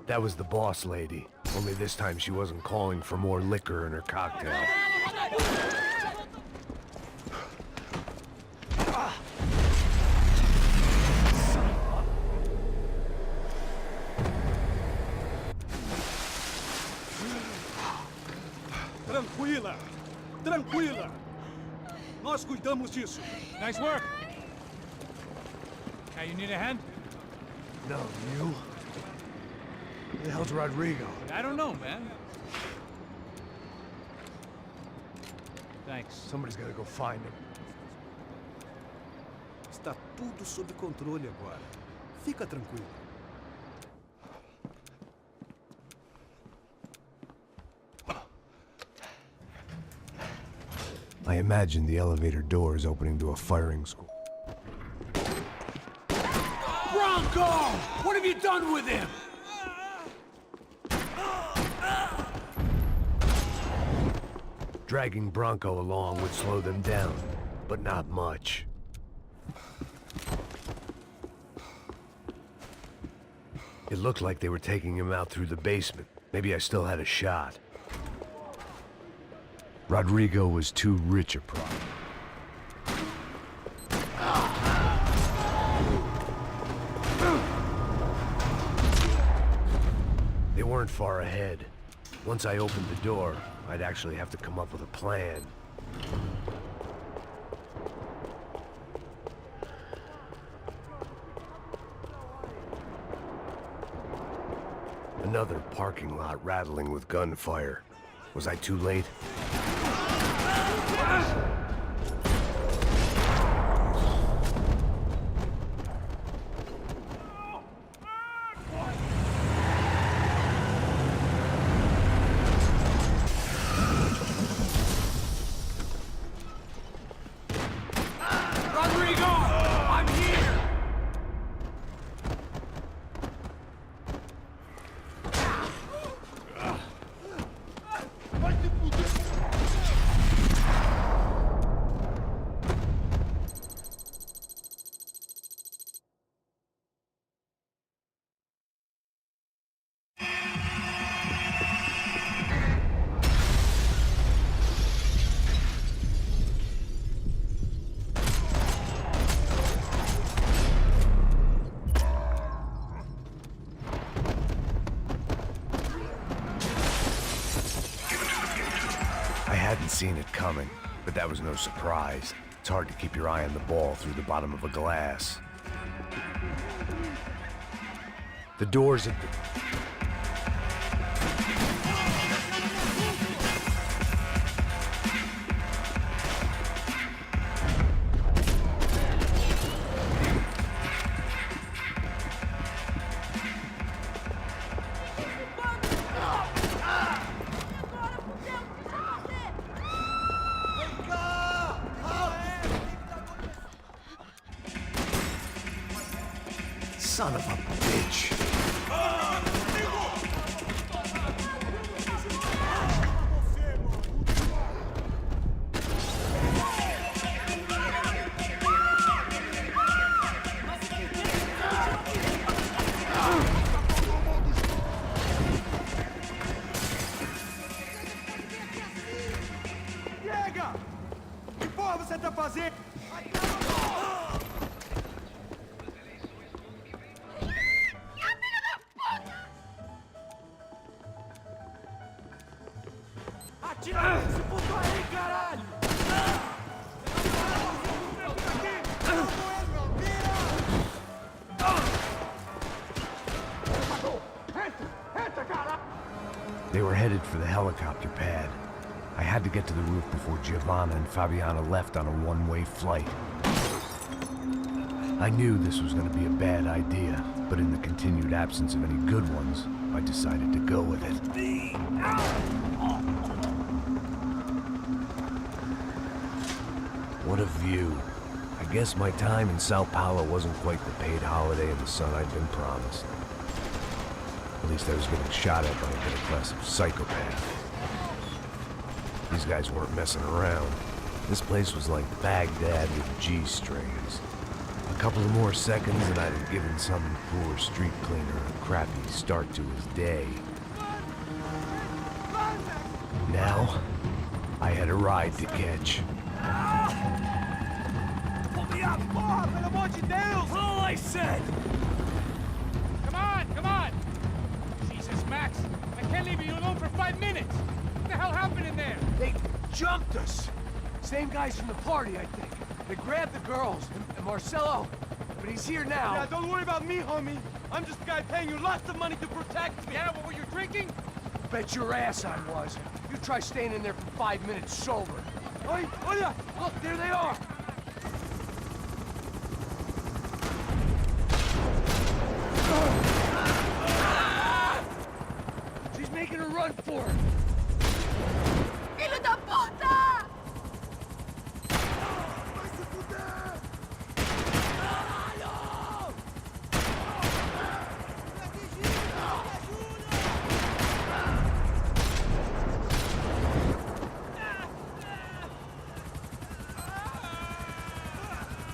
That was the boss lady. Only this time she wasn't calling for more liquor in her cocktail. Tranquila! Tranquila! Nós cuidamos disso. Nice work. Now you need a hand? No, you? Who the hell's Rodrigo? I don't know, man. Thanks. Somebody's gotta go find him. Está tudo sob controle agora. Fica tranquilo. I imagine the elevator door is opening to a firing school. Bronco! What have you done with him? Dragging Bronco along would slow them down, but not much. It looked like they were taking him out through the basement. Maybe I still had a shot. Rodrigo was too rich a problem. They weren't far ahead. Once I opened the door, I'd actually have to come up with a plan. Another parking lot rattling with gunfire. Was I too late? I hadn't seen it coming, but that was no surprise. It's hard to keep your eye on the ball through the bottom of a glass. The doors at the... Son of a bitch. Chega! Que porra você tá fazendo? Atira esse puto aí, caralho! They were headed for the helicopter pad. I had to get to the roof before Giovanna and Fabiana left on a one-way flight. I knew this was going to be a bad idea, but in the continued absence of any good ones, I decided to go with it. What a view. I guess my time in Sao Paulo wasn't quite the paid holiday in the sun I'd been promised. At least I was getting shot at by a middle-class psychopath. These guys weren't messing around. This place was like Baghdad with G-strings. couple of more seconds and I'd have given some poor street cleaner a crappy start to his day. Now, I had a ride to catch. Pull me up! Porra, pelo amor de Deus! All I said! Come on! Jesus, Max, I can't leave you alone for 5 minutes. What the hell happened in there? They jumped us! Same guys from the party, I think. They grabbed the girls, and Marcelo, but he's here now. Yeah, don't worry about me, homie. I'm just a guy paying you lots of money to protect me. Yeah, what were you drinking? Bet your ass I was. You try staying in there for 5 minutes sober. Oi, olha! Look, there they are! She's making a run for it! Filho da puta!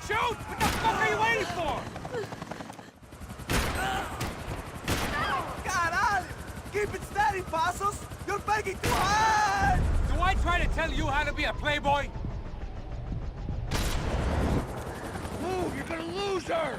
Shoot! What the fuck are you waiting for? Caralho! Keep it steady, Passos! You're begging too hard! Do I try to tell you how to be a playboy? Move, you're gonna lose her!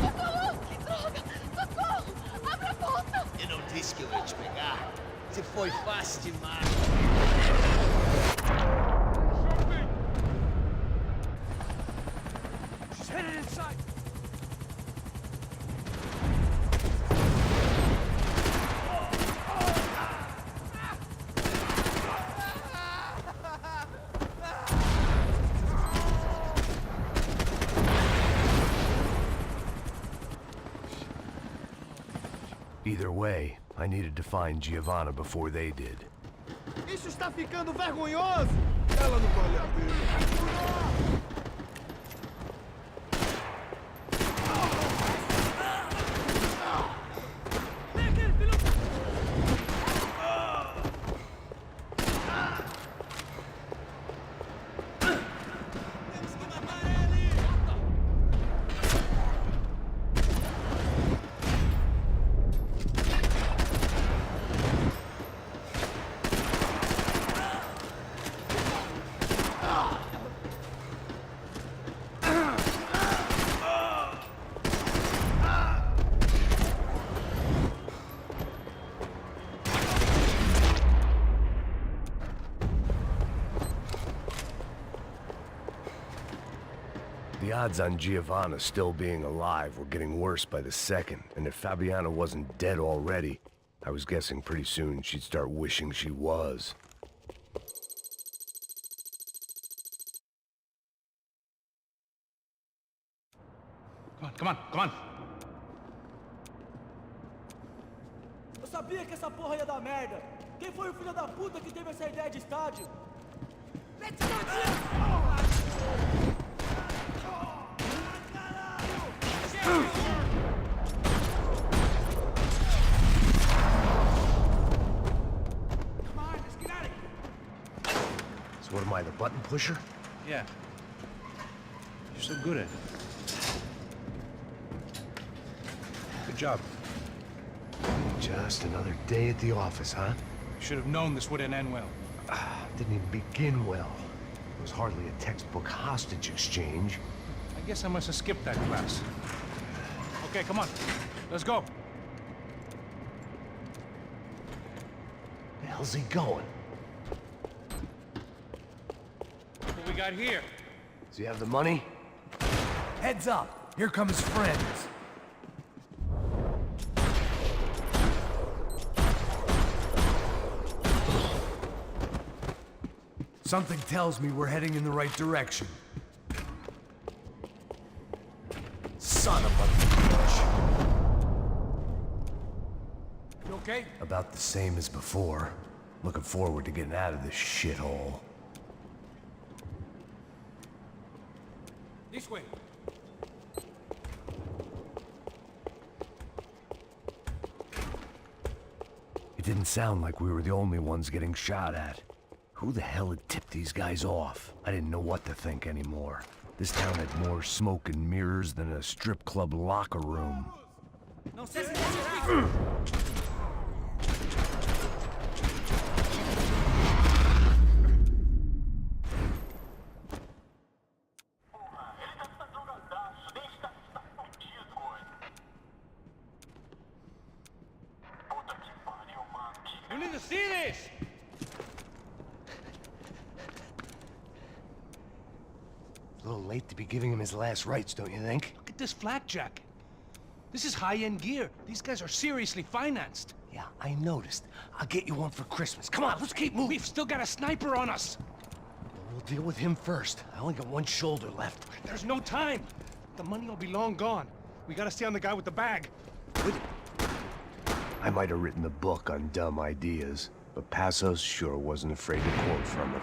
Socorro! Que droga! Socorro! Abra a porta! Eu não disse que eu ia te pegar. Você foi fácil demais. She's headed inside! Either way, I needed to find Giovanna before they did. Isso está ficando vergonhoso! Ela não vale a pena. The odds on Giovanna still being alive were getting worse by the second, and if Fabiana wasn't dead already, I was guessing pretty soon she'd start wishing she was. Come on! Eu sabia que essa porra ia dar merda. Quem foi o filho da puta que teve essa ideia de estádio? So what am I, the button pusher? Yeah. You're so good at it. Good job. Just another day at the office, huh? You should have known this wouldn't end well. Didn't even begin well. It was hardly a textbook hostage exchange. I guess I must have skipped that class. Okay, come on. Let's go. The hell's he going? What we got here? Does he have the money? Heads up! Here come his friends! Something tells me we're heading in the right direction. Son of a bitch! You okay? About the same as before. Looking forward to getting out of this shithole. This way. It didn't sound like we were the only ones getting shot at. Who the hell had tipped these guys off? I didn't know what to think anymore. This town had more smoke and mirrors than a strip club locker room. Não sei se você You need to see this! A little late to be giving him his last rites, don't you think? Look at this flak jacket. This is high-end gear. These guys are seriously financed. Yeah, I noticed. I'll get you one for Christmas. Come on, let's keep moving. We've still got a sniper on us. We'll deal with him first. I only got one shoulder left. There's no time. The money will be long gone. We gotta stay on the guy with the bag. I might have written the book on dumb ideas, but Passos sure wasn't afraid to quote from it.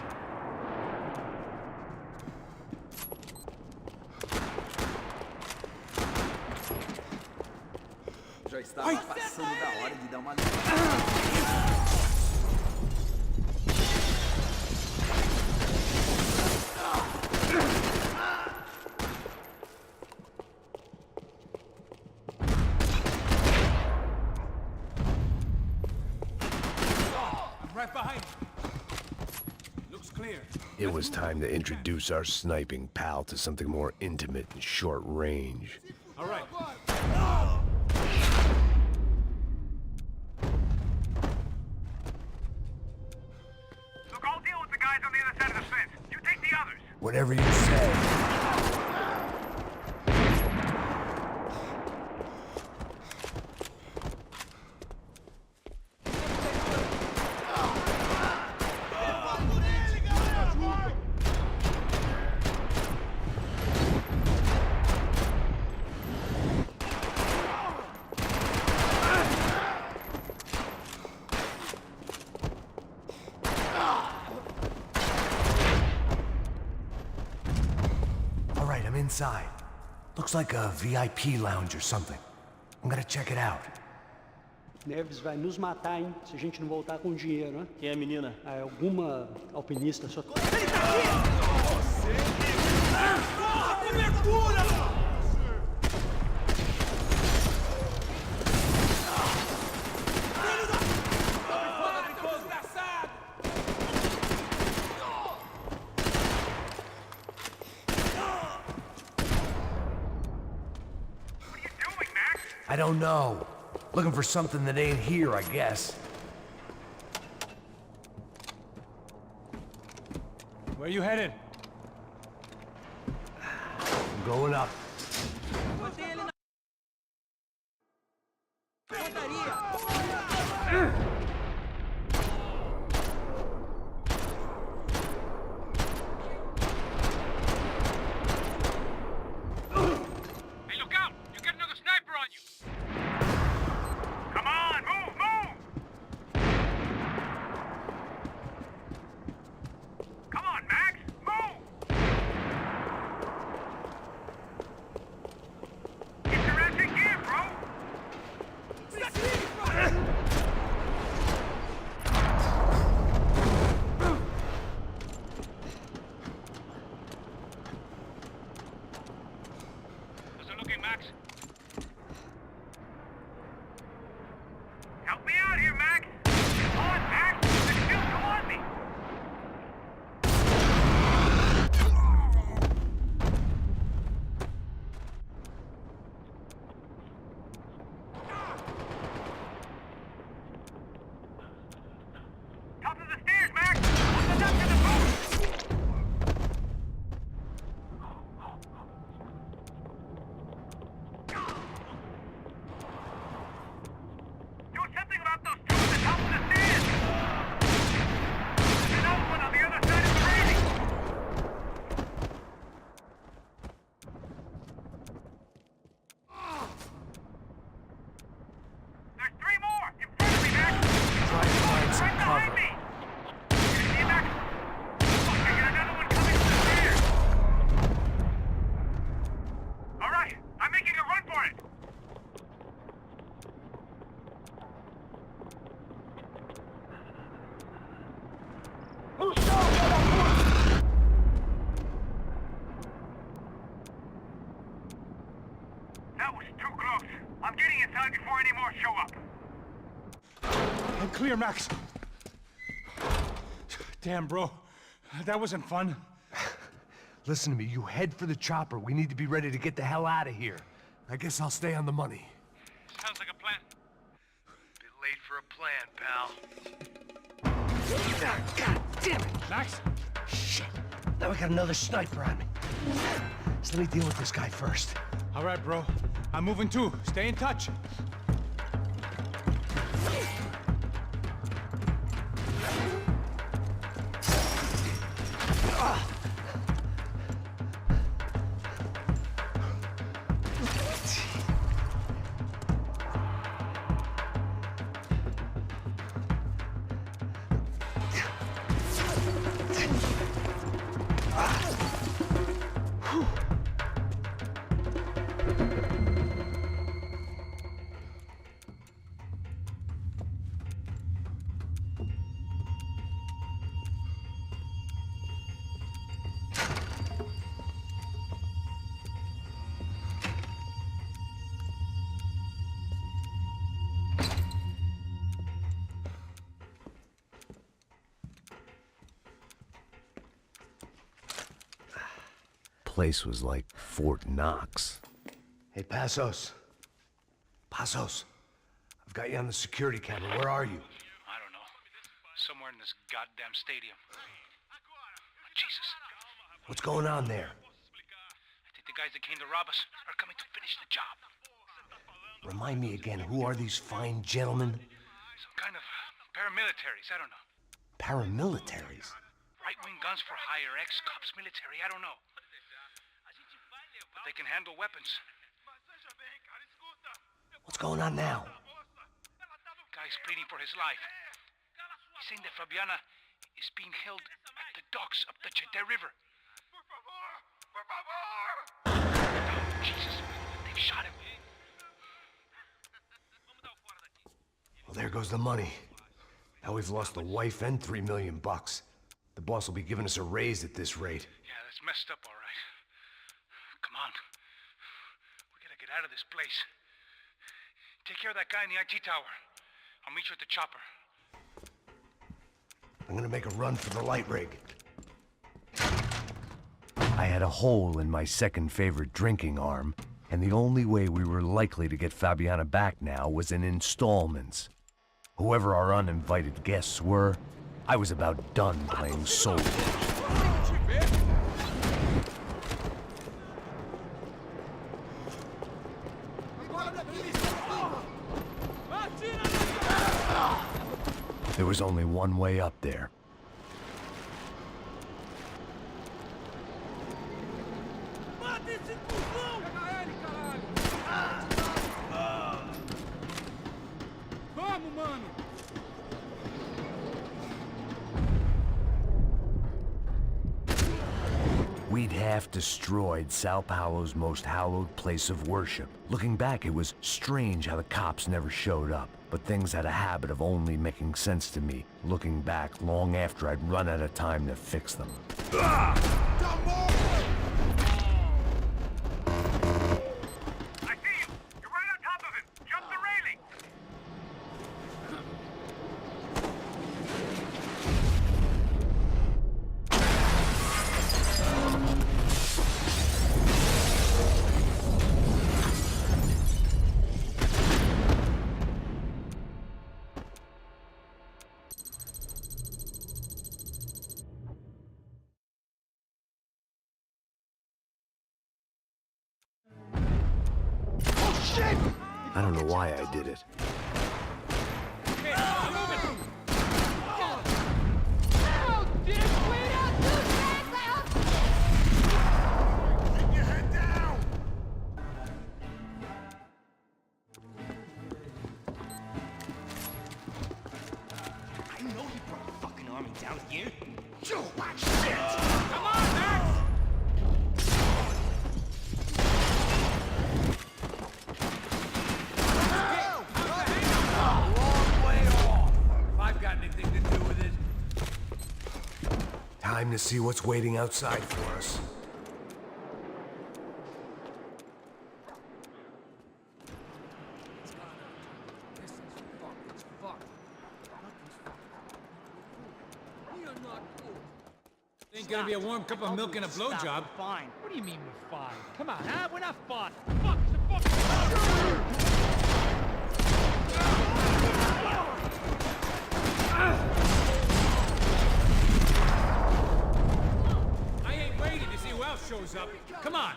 Já estava passando da hora de dar uma... Right behind you. Looks clear. It was time to introduce our sniping pal to something more intimate and short range. All right. Look, I'll deal with the guys on the other side of the fence. You take the others. Whatever you say. I'm inside. Looks like a VIP lounge or something. I'm gonna check it out. Neves vai nos matar, hein? Se a gente não voltar com dinheiro, né? Quem é a menina? É alguma alpinista só... Ele tá aqui! Porra, cobertura! Filho da... desgraçado! I don't know. Looking for something that ain't here, I guess. Where you headed? I'm going up. clear, Max. Damn, bro. That wasn't fun. Listen to me, you head for the chopper. We need to be ready to get the hell out of here. I guess I'll stay on the money. Sounds like a plan. Bit late for a plan, pal. God damn it! Max? Shit. Now we got another sniper on me. So let me deal with this guy first. All right, bro. I'm moving too. Stay in touch. Place was like Fort Knox. Hey, Passos. Passos. I've got you on the security camera. Where are you? I don't know. Somewhere in this goddamn stadium. Jesus. What's going on there? I think the guys that came to rob us are coming to finish the job. Remind me again, who are these fine gentlemen? Some kind of paramilitaries, I don't know. Paramilitaries? Right-wing guns for hire, ex-cops, military, I don't know. But they can handle weapons. What's going on now? Guy's pleading for his life. He's saying that Fabiana is being held at the docks up the Chete River. Oh, Jesus, they've shot him. Well, there goes the money. Now we've lost the wife and $3 million. The boss will be giving us a raise at this rate. Yeah, that's messed up, all right. Come on. We gotta get out of this place. Take care of that guy in the IT tower. I'll meet you at the chopper. I'm gonna make a run for the light rig. I had a hole in my second favorite drinking arm, and the only way we were likely to get Fabiana back now was in installments. Whoever our uninvited guests were, I was about done playing soldier. There was only one way up there. Vamos, mano! We'd half destroyed Sao Paulo's most hallowed place of worship. Looking back, it was strange how the cops never showed up, but things had a habit of only making sense to me, looking back long after I'd run out of time to fix them. I see you! You're right on top of him! Jump the railing! I don't know why I did it. I know he brought a fucking army down here. Come on, Max! Time to see what's waiting outside for us. Ain't gonna be a warm cup of milk and a blowjob. Fine. What do you mean we're fine? Come on, huh? We're not fine. Fuck, it's a I ain't waiting to see who else shows up. Come on.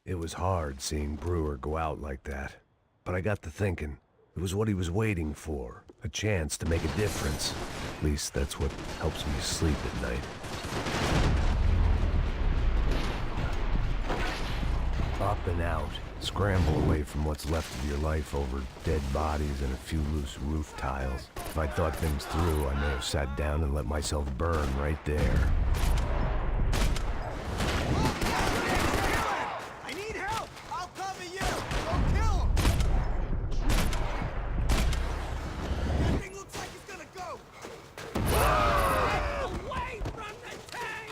It was hard seeing Brewer go out like that. But I got to thinking, it was what he was waiting for. A chance to make a difference. At least that's what helps me sleep at night. Up and out. Scramble away from what's left of your life over dead bodies and a few loose roof tiles. If I'd thought things through, I may have sat down and let myself burn right there. I need help! I'll come to you! Go kill him! That thing looks like it's gonna go! Away from the tank!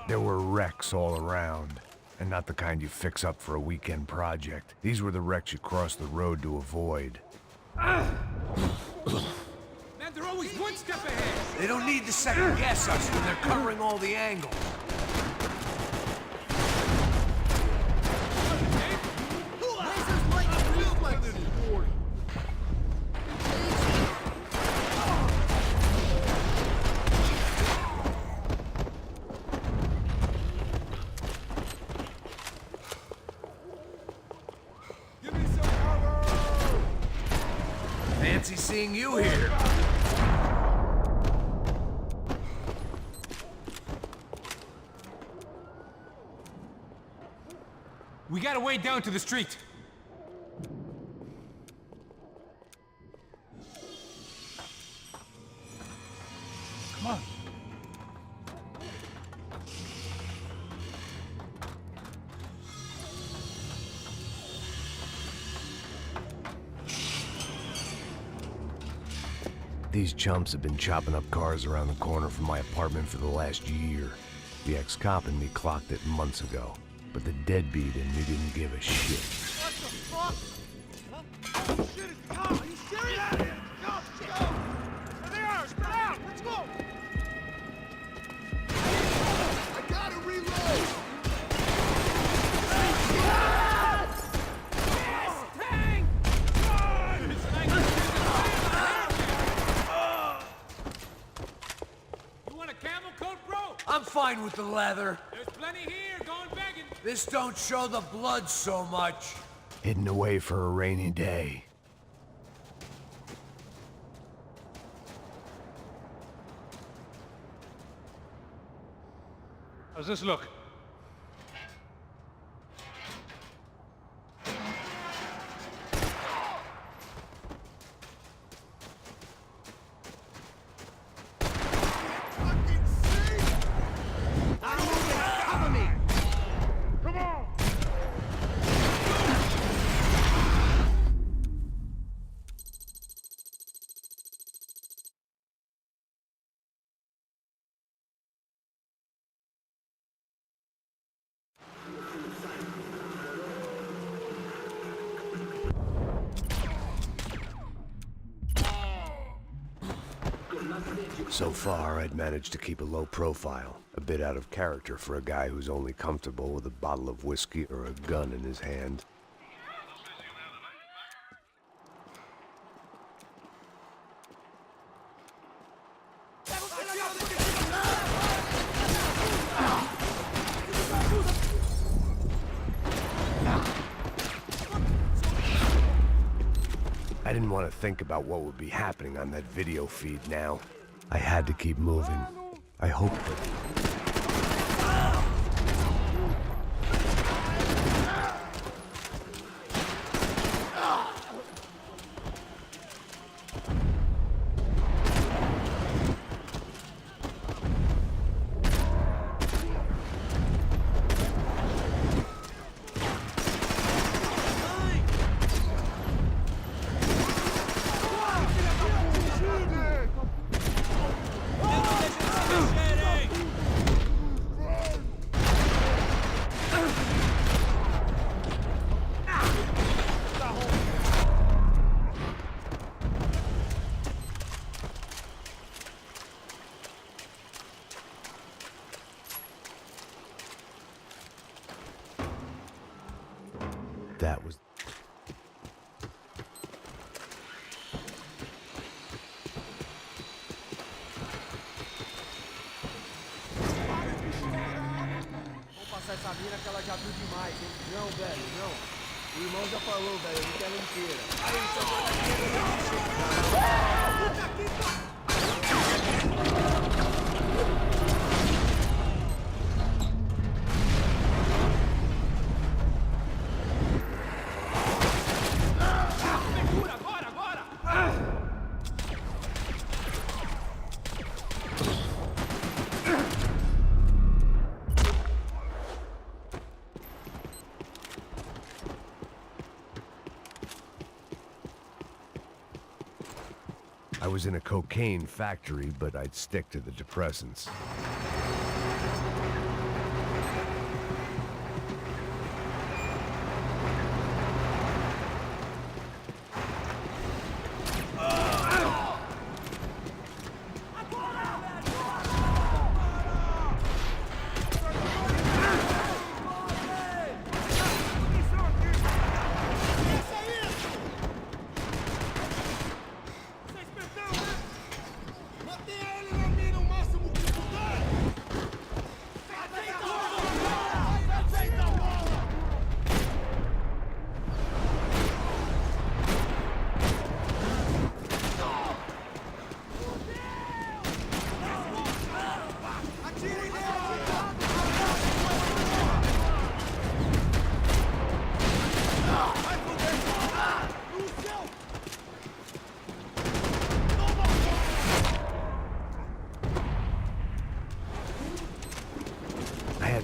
There were wrecks all around, and not the kind you fix up for a weekend project. These were the wrecks you cross the road to avoid. Man, they're always one step ahead. They don't need to second guess us when they're covering all the angles. Fancy seeing you here. We gotta wade down to the street. Come on. These chumps have been chopping up cars around the corner from my apartment for the last year. The ex-cop in me clocked it months ago, but the deadbeat in me didn't give a shit. What the fuck? Huh? Oh shit, it's the car! Are you serious? Go, go! There they are! Spread out! Let's go! I gotta reload! I'm fine with the leather. There's plenty here, going begging. This don't show the blood so much. Hidden away for a rainy day. How's this look? So far, I'd managed to keep a low profile, a bit out of character for a guy who's only comfortable with a bottle of whiskey or a gun in his hand. I didn't want to think about what would be happening on that video feed now. I had to keep moving. I hoped that... That was... Vamos passar essa mina que ela já viu demais, hein? Não, velho, não. O irmão já falou, velho, eu não quero ela inteira. Aí, I was in a cocaine factory, but I'd stick to the depressants.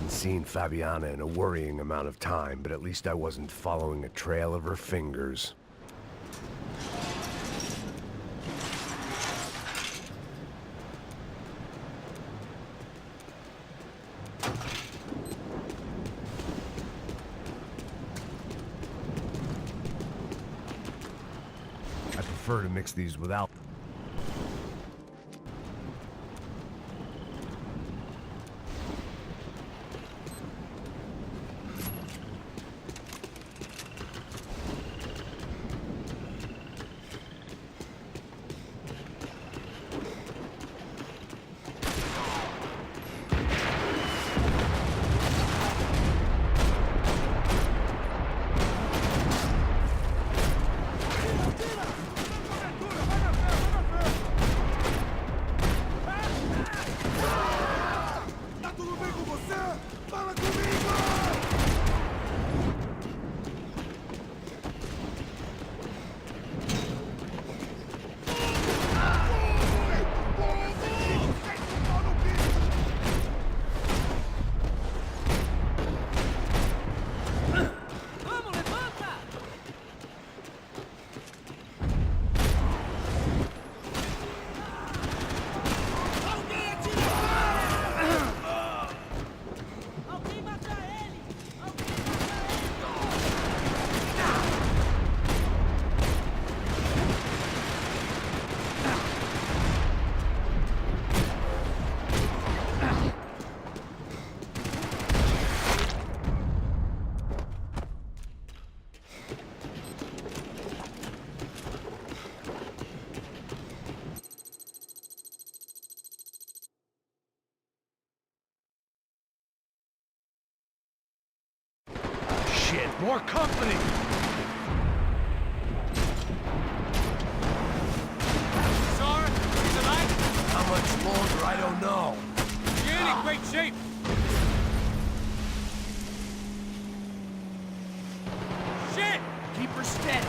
Seen Fabiana in a worrying amount of time, but at least I wasn't following a trail of her fingers. I prefer to mix these without... More company! Sorry, he's alive? How much longer, I don't know. You're in great shape. Shit! Keep her steady.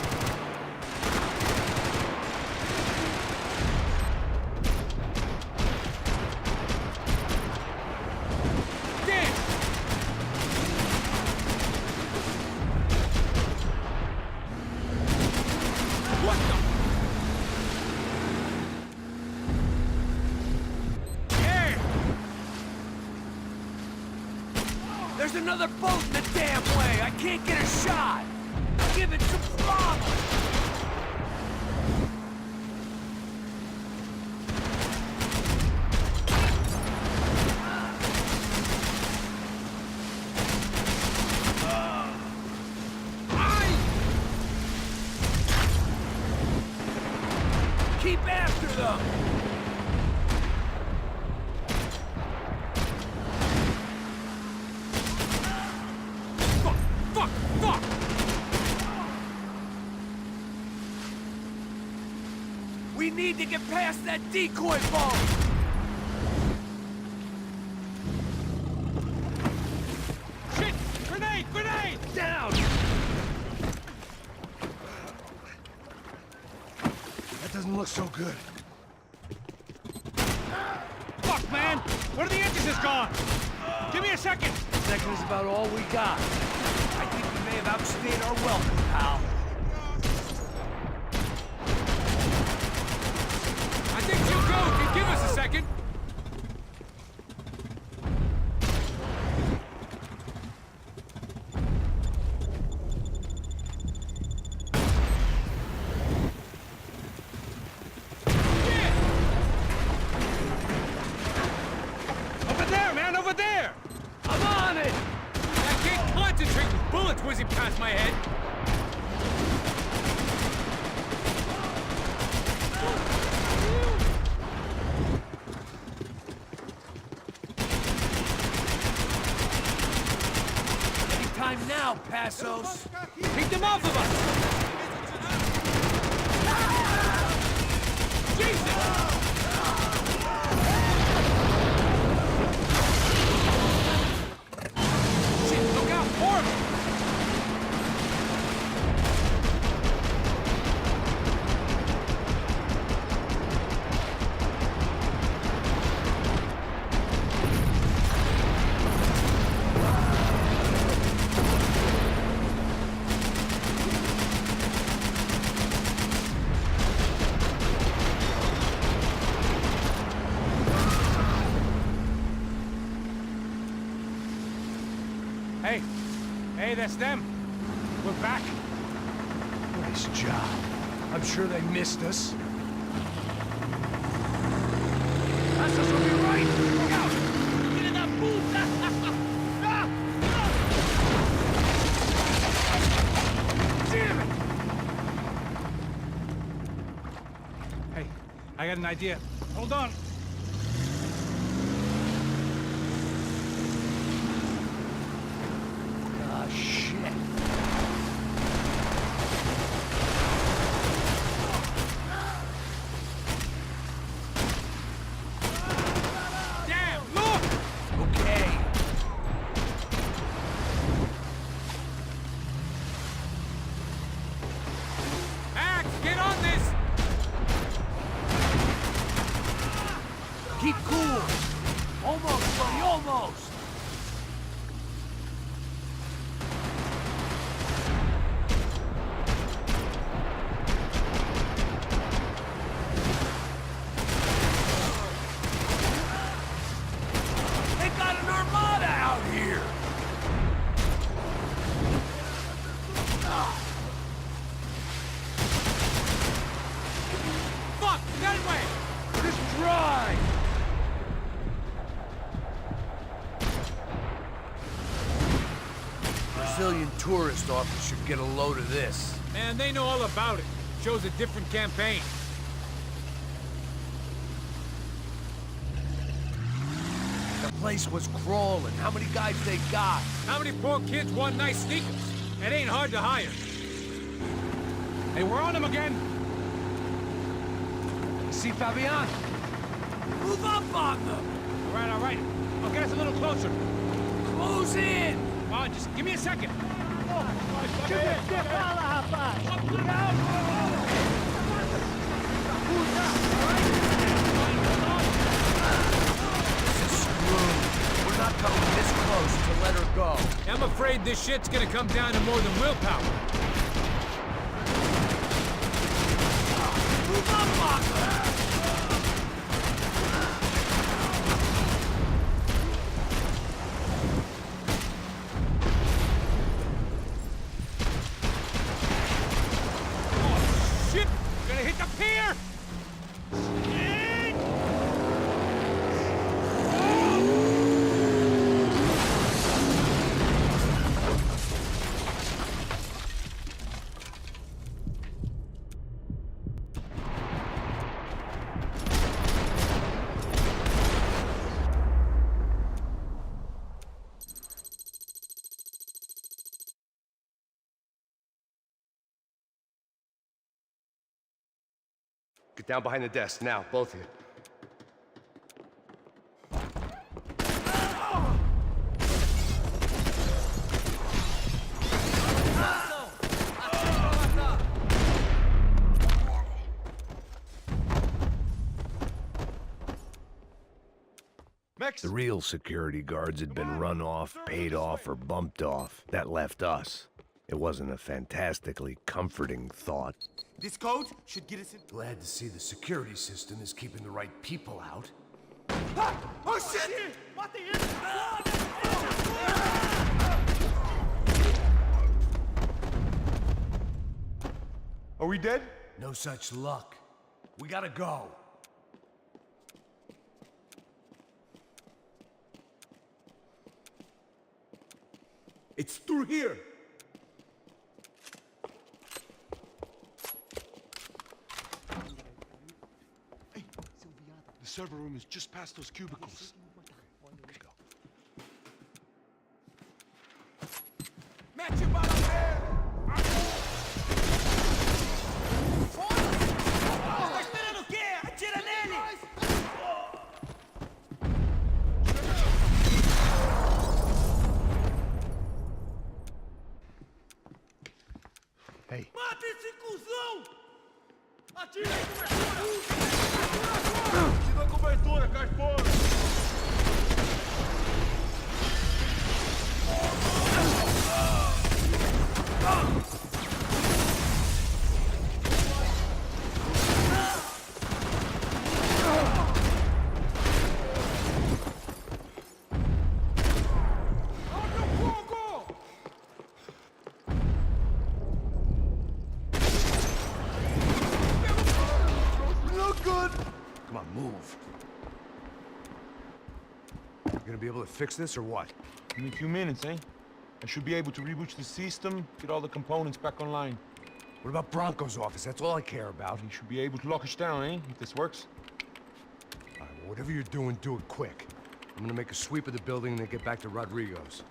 Damn! What the? Yeah! There's another boat in the damn way! I can't get a shot! Give it some throttle! Keep after them! Fuck! We need to get past that decoy boat! Shit! Grenade! Down! That doesn't look so good. Fuck, man! Where are the engines gone? Give me a second! Second is about all we got. I think we may have outstayed our welcome, pal. I think you'll go if you give us a second. Over there, man, over there! I'm on it! I can't concentrate with bullets whizzing past my head. Time now, Passos! Keep them off of us! Jesus! Shit, look out! More of them! Hey, that's them. We're back. Nice job. I'm sure they missed us. Passos will be right! Look out! Filha da puta! Damn it! Hey, I got an idea. Hold on. Ah, shit. Damn, look! Okay. Max, get on this! Keep cool. Almost, buddy, almost. They got an armada out here. Fuck, that way! Just drive. Brazilian tourist office should get a load of this. Man, they know all about it. Shows a different campaign. The place was crawling. How many guys they got? How many poor kids want nice sneakers? It ain't hard to hire. Hey, we're on him again. See Fabian? Move up, partner. All right. I'll get us a little closer. Close in. Come on, just give me a second. We're not coming this close to let her go. I'm afraid this shit's gonna come down to more than willpower. Move up, partner. Get down behind the desk, now, both of you. The real security guards had been run off, paid off, or bumped off. That left us. It wasn't a fantastically comforting thought. This code should get us in. Glad to see the security system is keeping the right people out. Ah! Oh shit! What the Are we dead? No such luck. We gotta go. It's through here. Hey, the server room is just past those cubicles. Let's go. Match your bottom there! Hey. Mata esse cuzão! Atira a cobertura! Tira a cobertura, cai fora! Come on, move. You gonna be able to fix this or what? In a few minutes, eh? I should be able to reboot the system, get all the components back online. What about Bronco's office? That's all I care about. He should be able to lock us down, eh? If this works. All right, well, whatever you're doing, do it quick. I'm gonna make a sweep of the building and then get back to Rodrigo's.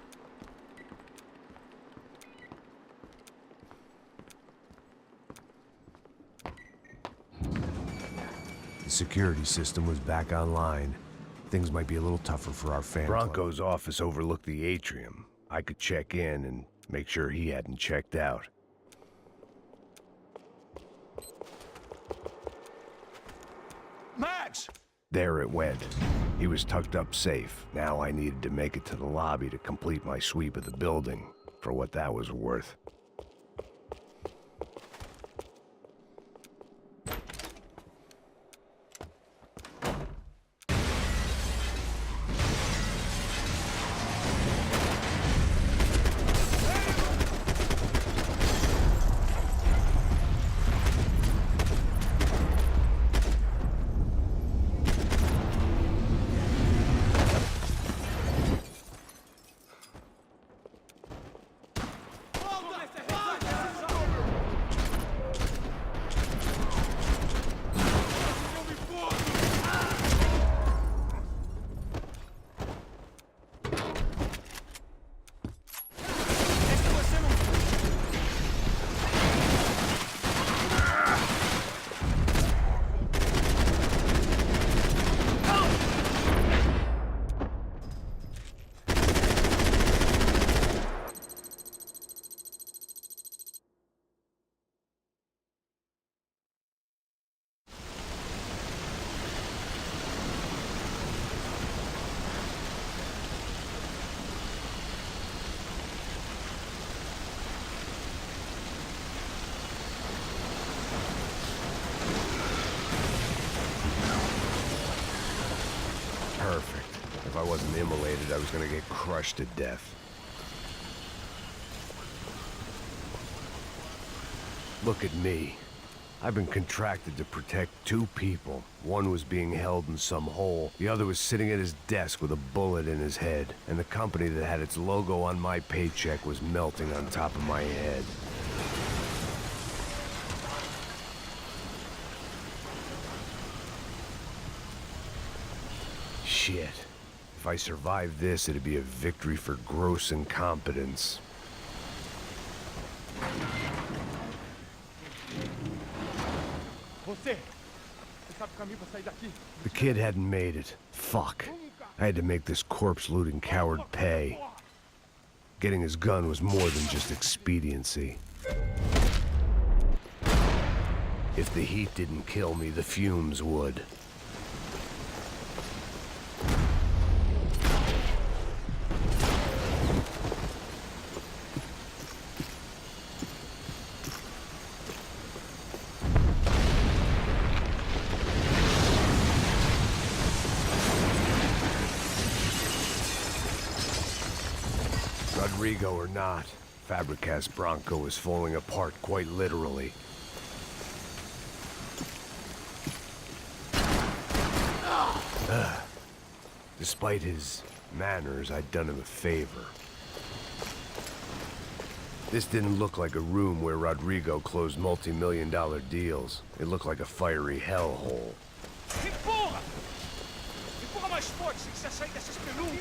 The security system was back online. Things might be a little tougher for our fan club. Bronco's office overlooked the atrium. I could check in and make sure he hadn't checked out. Max! There it went. He was tucked up safe. Now I needed to make it to the lobby to complete my sweep of the building, for what that was worth. perfect. If I wasn't immolated, I was gonna get crushed to death. Look at me. I've been contracted to protect two people. One was being held in some hole. The other was sitting at his desk with a bullet in his head. And the company that had its logo on my paycheck was melting on top of my head. Shit. If I survived this, it'd be a victory for gross incompetence. The kid hadn't made it. Fuck. I had to make this corpse-looting coward pay. Getting his gun was more than just expediency. If the heat didn't kill me, the fumes would. Rodrigo or not, Fabricas Bronco is falling apart quite literally. Despite his manners, I'd done him a favor. This didn't look like a room where Rodrigo closed multi-million-dollar deals. It looked like a fiery hellhole. Empurra! Empurra mais forte se quiser sair dessas penumbras.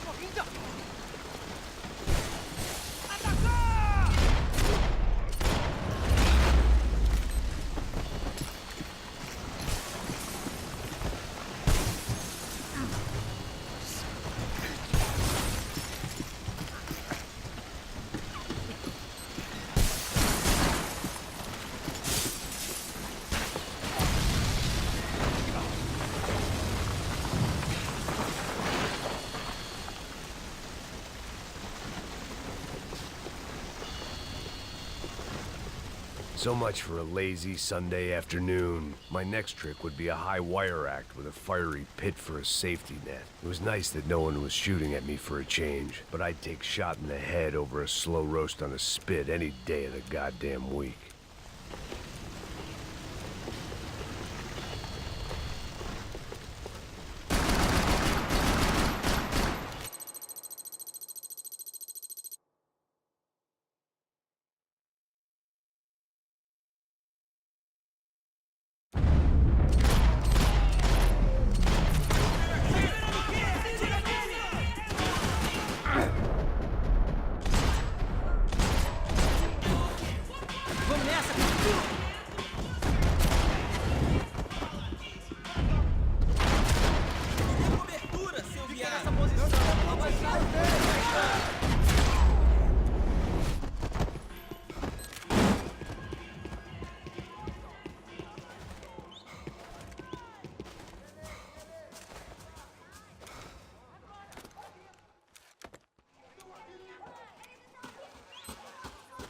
So much for a lazy Sunday afternoon. My next trick would be a high wire act with a fiery pit for a safety net. It was nice that no one was shooting at me for a change, but I'd take shot in the head over a slow roast on a spit any day of the goddamn week.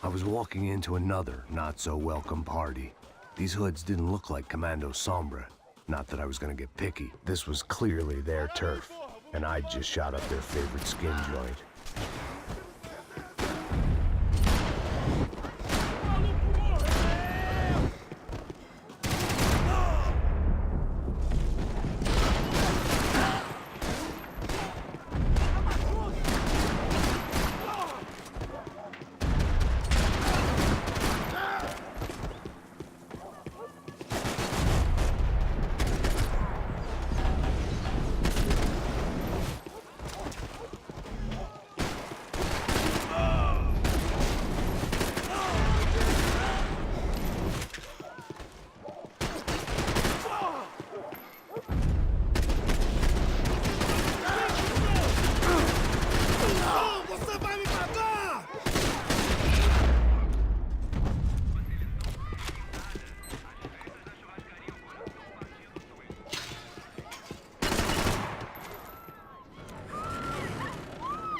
I was walking into another not-so-welcome party. These hoods didn't look like Commando Sombra. Not that I was gonna get picky. This was clearly their turf, and I'd just shot up their favorite skin joint.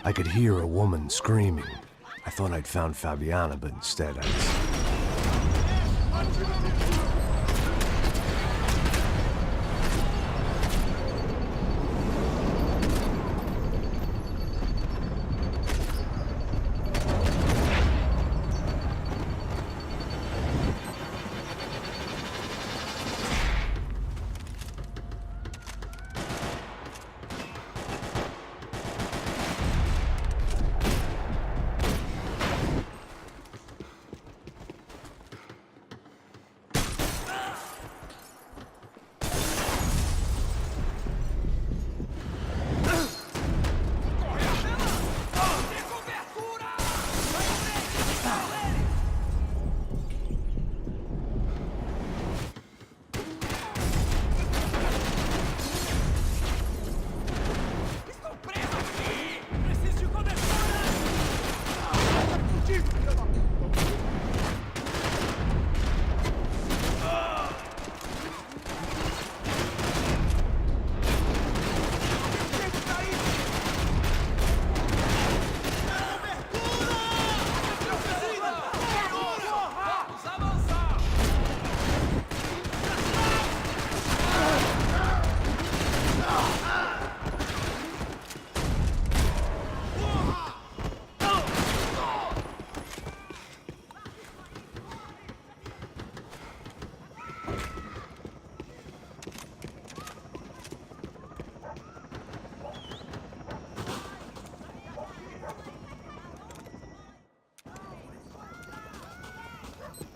I could hear a woman screaming. I thought I'd found Fabiana, but instead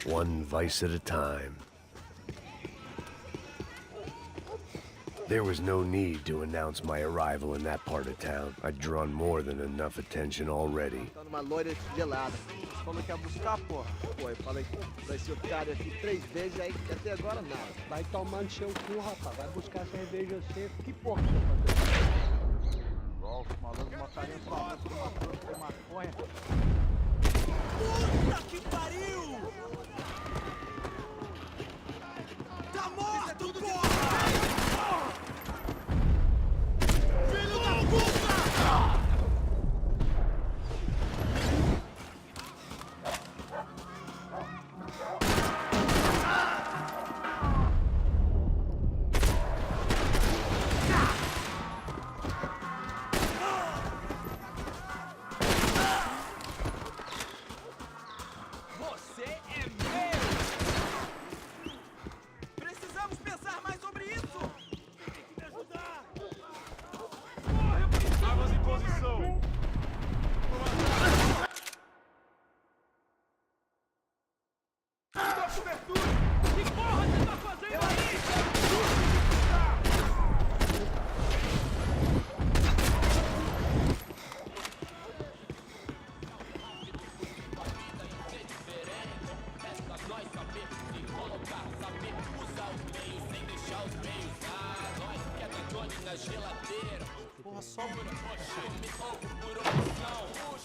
one vice at a time. There was no need to announce my arrival in that part of town. I'd drawn more than enough attention already. Tá numa loira gelada. Falou que ia buscar, porra. Pô, eu falei pra esse otário aqui 3 vezes, aí até agora nada. Vai tomando seu cu, rapaz. Vai buscar cerveja seca. Que porra que tá fazendo? Igual os malandros matariam sua mãe por uma planta de maconha. Puta que pariu! Tá morto, porra! Filho da puta! Você é meu! Precisamos pensar mais sobre isso! Tem que me ajudar! Armas em posição. Que porra você tá fazendo aí?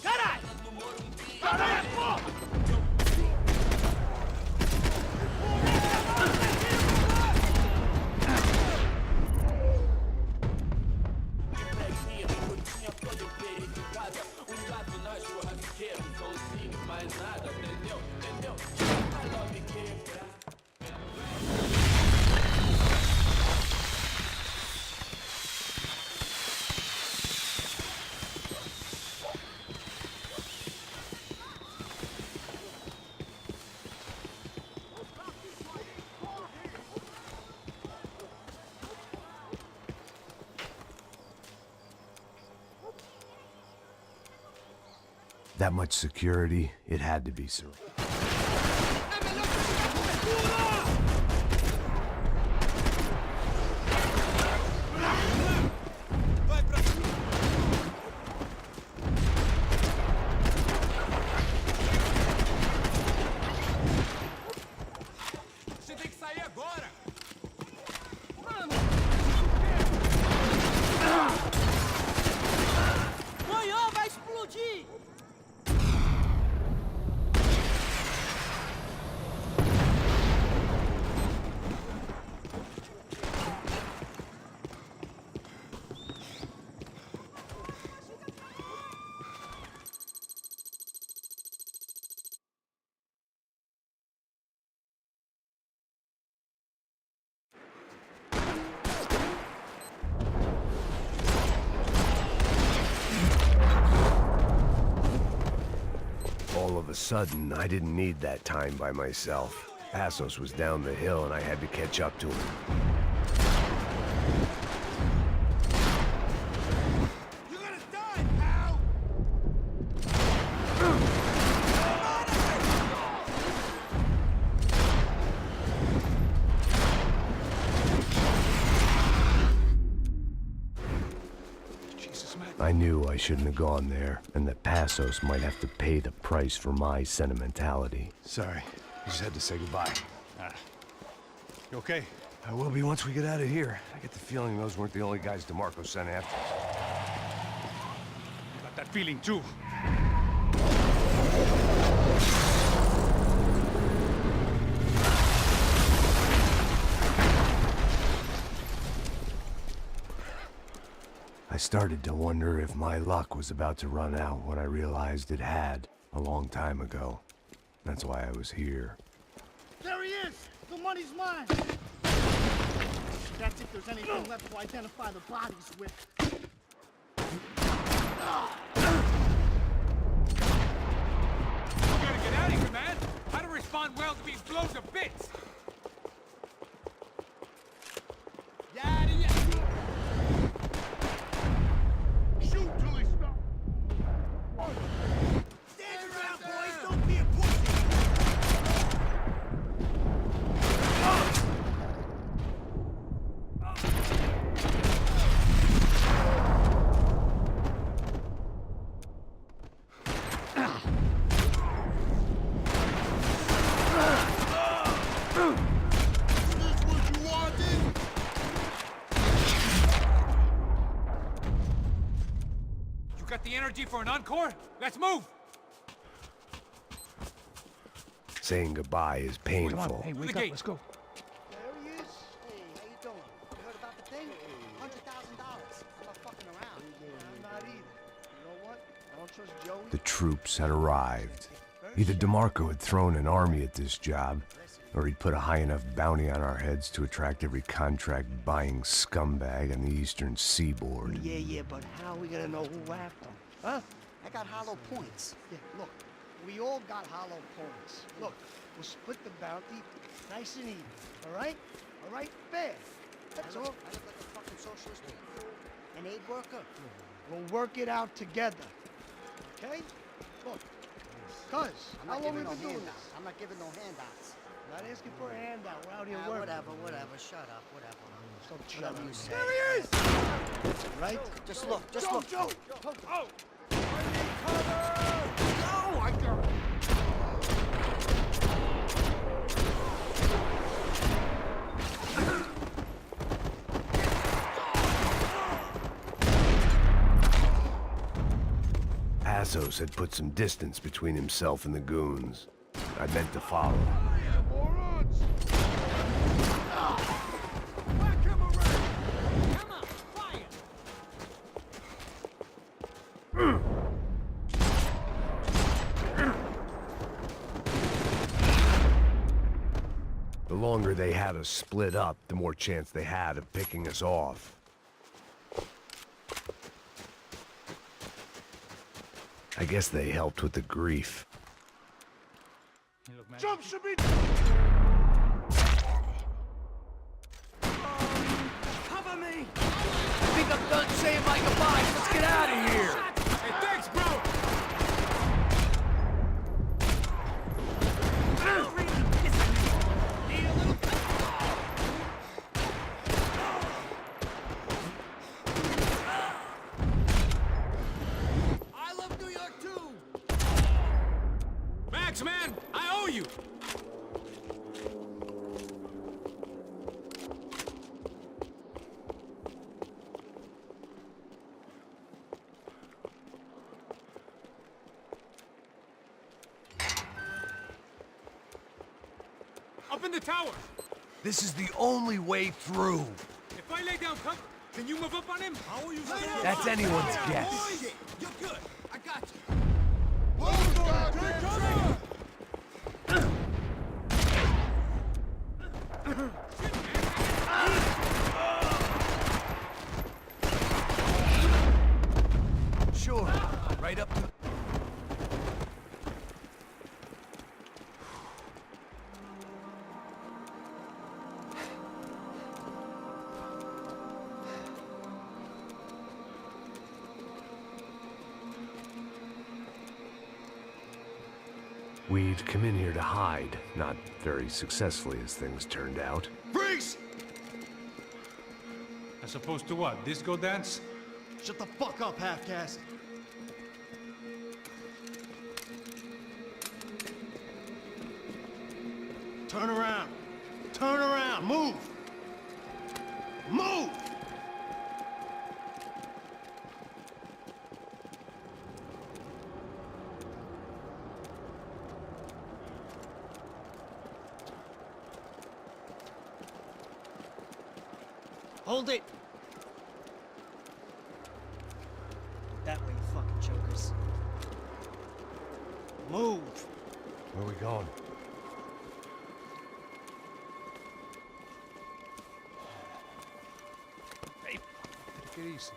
Caralho! Caralho, porra! That much security, it had to be surreal. Vai pra cima! Você tem que sair agora! Amanhã vai explodir! All of a sudden, I didn't need that time by myself. Passos was down the hill and I had to catch up to him. You're gonna die, pal! I knew I shouldn't have gone there, and that Passos might have to pay the price for my sentimentality. Sorry, I just had to say goodbye. You okay? I will be once we get out of here. I get the feeling those weren't the only guys DeMarco sent after. Got that feeling too. I started to wonder if my luck was about to run out when I realized it had a long time ago. That's why I was here. There he is! The money's mine! That's if there's anything left to identify the bodies with. We gotta get out of here, man! How to respond well to being blown to bits! Shoot till he stops! Stand around, boys! Don't be a pussy! Got the energy for an encore? Let's move! Saying goodbye is painful. Come on, hey, wake up, let's go. There he is. Hey, how you doing? You heard about the thing? $100,000. I'm not fucking around. I'm not either. You know what? I don't trust Joey. The troops had arrived. Either DeMarco had thrown an army at this job, or he'd put a high enough bounty on our heads to attract every contract-buying scumbag on the eastern seaboard. Yeah, but how are we gonna know who whacked him? Huh? I got hollow points. Yeah, look, we all got hollow points. Look, we'll split the bounty nice and even, all right? All right, fair. That's all. I look like a fucking socialist, an aid worker. We'll work it out together, okay? Look, cuz, I'm how not long we giving no been doing handouts. this? I'm not giving no handouts. Not asking for a handout. We're out here working. Whatever. Shut up, whatever. Don't shut Whatever up. you say. There he is! Right? Just look. Joe! Oh! Oh, I got it! Passos had put some distance between himself and the goons. I meant to follow. The longer they had us split up, the more chance they had of picking us off. I guess they helped with the grief. Jump should be... Cover me! I think I'm done saying my goodbyes. Let's get out of here! Hey, thanks, bro! I love New York, too! Max, man! I owe you! Up in the tower! This is the only way through. If I lay down cover, can you move up on him? How will you say that? That's anyone's guess. You're good. I got you. Sure, right up to... We'd come in here to hide, not very successfully as things turned out. Freeze! As opposed to what? Disco dance? Shut the fuck up, half-caste. Turn around. Turn around. Move. Move! Hold it! That way, you fucking jokers. Move! Where are we going? Hey, take it easy.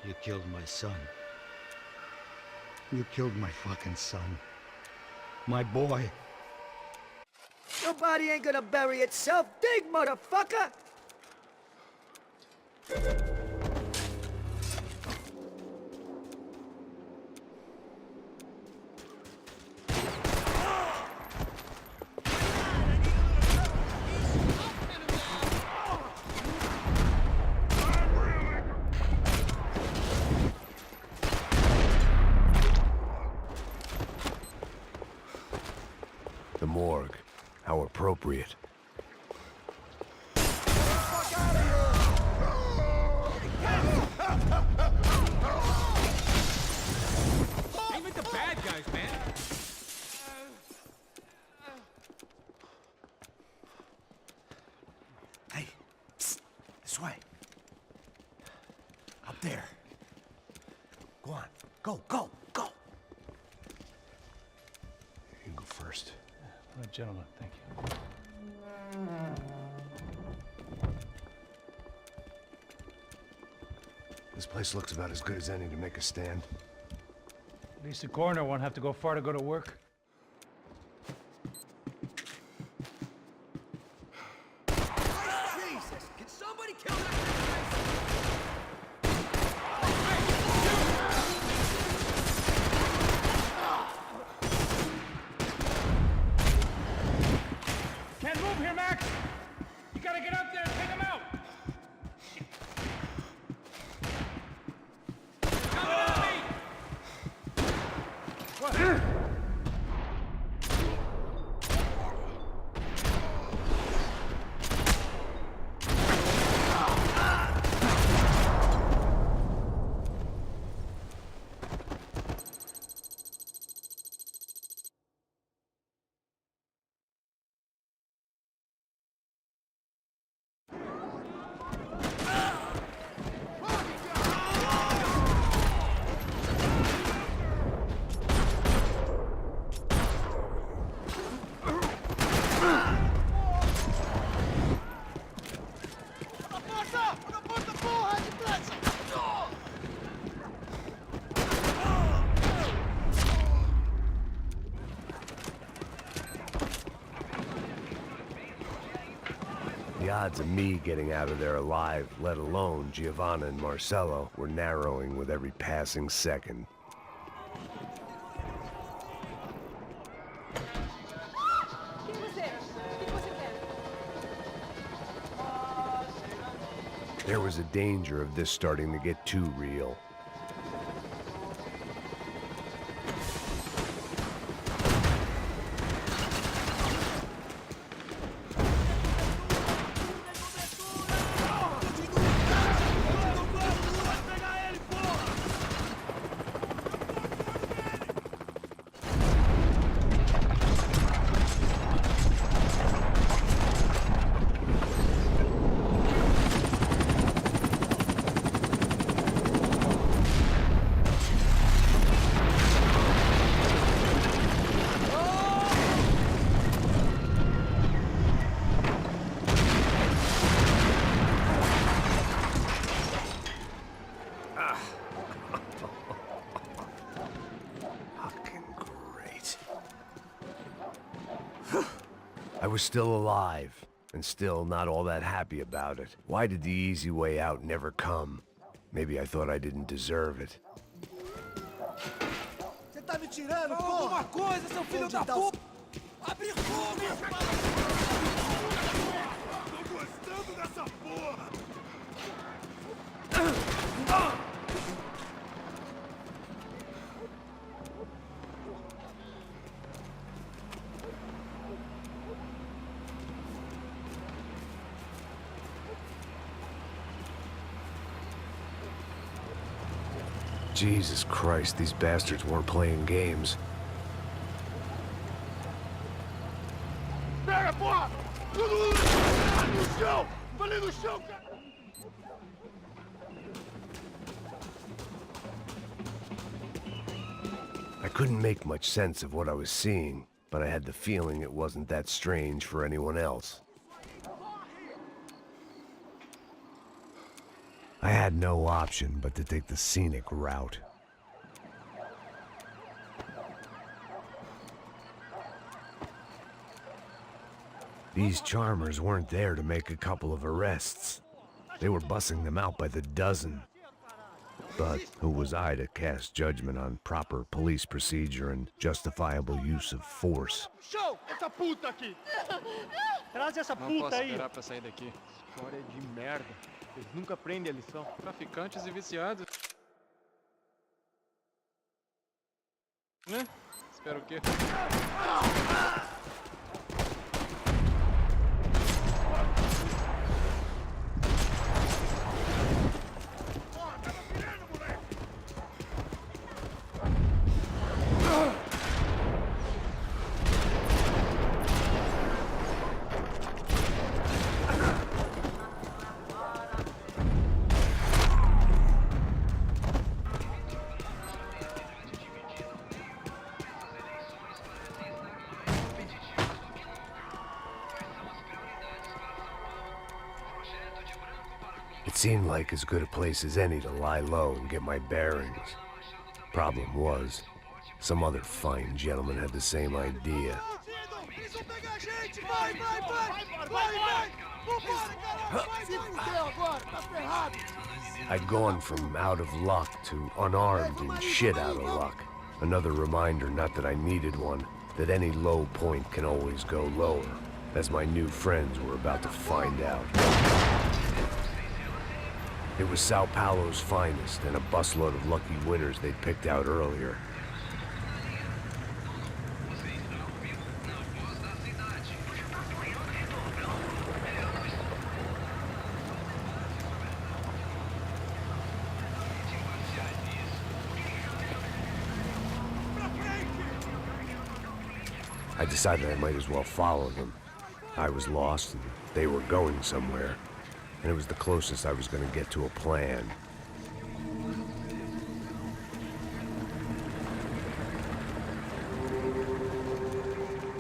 You killed my son. You killed my fucking son. My boy. Your body ain't gonna bury itself. Dig, motherfucker! The morgue. How appropriate. guys, man. Hey, psst, this way. Up there. Go on. Go, go, go. You can go first. Oh, gentlemen, thank you. This place looks about as good as any to make a stand. At least the coroner won't have to go far to go to work. Jesus! Can somebody kill that? Can't move here, Max! You gotta get up there and take him out! Coming at me! What? The odds of me getting out of there alive, let alone Giovanna and Marcello, were narrowing with every passing second. There was a danger of this starting to get too real. I was still alive, and still not all that happy about it. Why did the easy way out never come? Maybe I thought I didn't deserve it. Você tá me tirando, Fala alguma coisa, seu filho da puta! Abre fogo! Tô gostando dessa porra! Jesus Christ, these bastards weren't playing games. Pega, porra! No chão! Falei no chão, cara! I couldn't make much sense of what I was seeing, but I had the feeling it wasn't that strange for anyone else. I had no option but to take the scenic route. These charmers weren't there to make a couple of arrests. They were bussing them out by the dozen. But who was I to cast judgment on proper police procedure and justifiable use of force? Show! Essa puta aqui! Traz essa Não puta posso aí. esperar pra sair daqui. História de merda. Eles nunca prendem a lição. Traficantes e viciados. Né? Espero o quê? seemed like as good a place as any to lie low and get my bearings. Problem was, some other fine gentleman had the same idea. I'd gone from out of luck to unarmed and shit out of luck. Another reminder, not that I needed one, that any low point can always go lower, as my new friends were about to find out. It was Sao Paulo's finest, and a busload of lucky winners they'd picked out earlier. I decided I might as well follow them. I was lost, and they were going somewhere, and it was the closest I was going to get to a plan.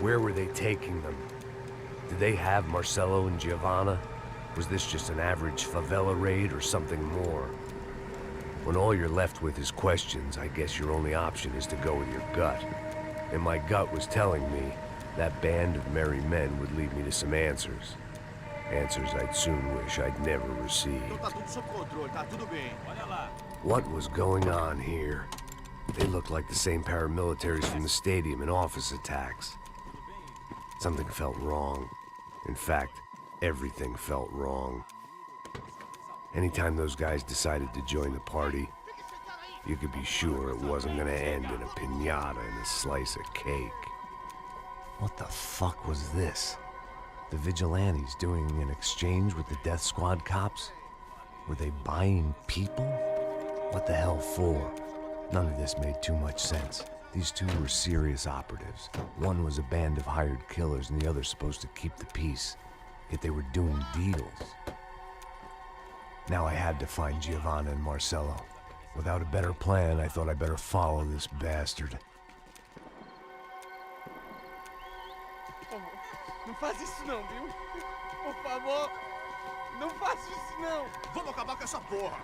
Where were they taking them? Did they have Marcelo and Giovanna? Was this just an average favela raid or something more? When all you're left with is questions, I guess your only option is to go with your gut. And my gut was telling me that band of merry men would lead me to some answers. Answers I'd soon wish I'd never received. What was going on here? They looked like the same paramilitaries from the stadium in office attacks. Something felt wrong. In fact, everything felt wrong. Anytime those guys decided to join the party, you could be sure it wasn't gonna end in a piñata and a slice of cake. What the fuck was this? The vigilantes doing an exchange with the death squad cops? Were they buying people? What the hell for? None of this made too much sense. These two were serious operatives. One was a band of hired killers and the other supposed to keep the peace. Yet they were doing deals. Now I had to find Giovanna and Marcelo. Without a better plan, I thought I'd better follow this bastard. Não faz isso não, viu? Por favor, não faça isso não. Vamos acabar com essa porra.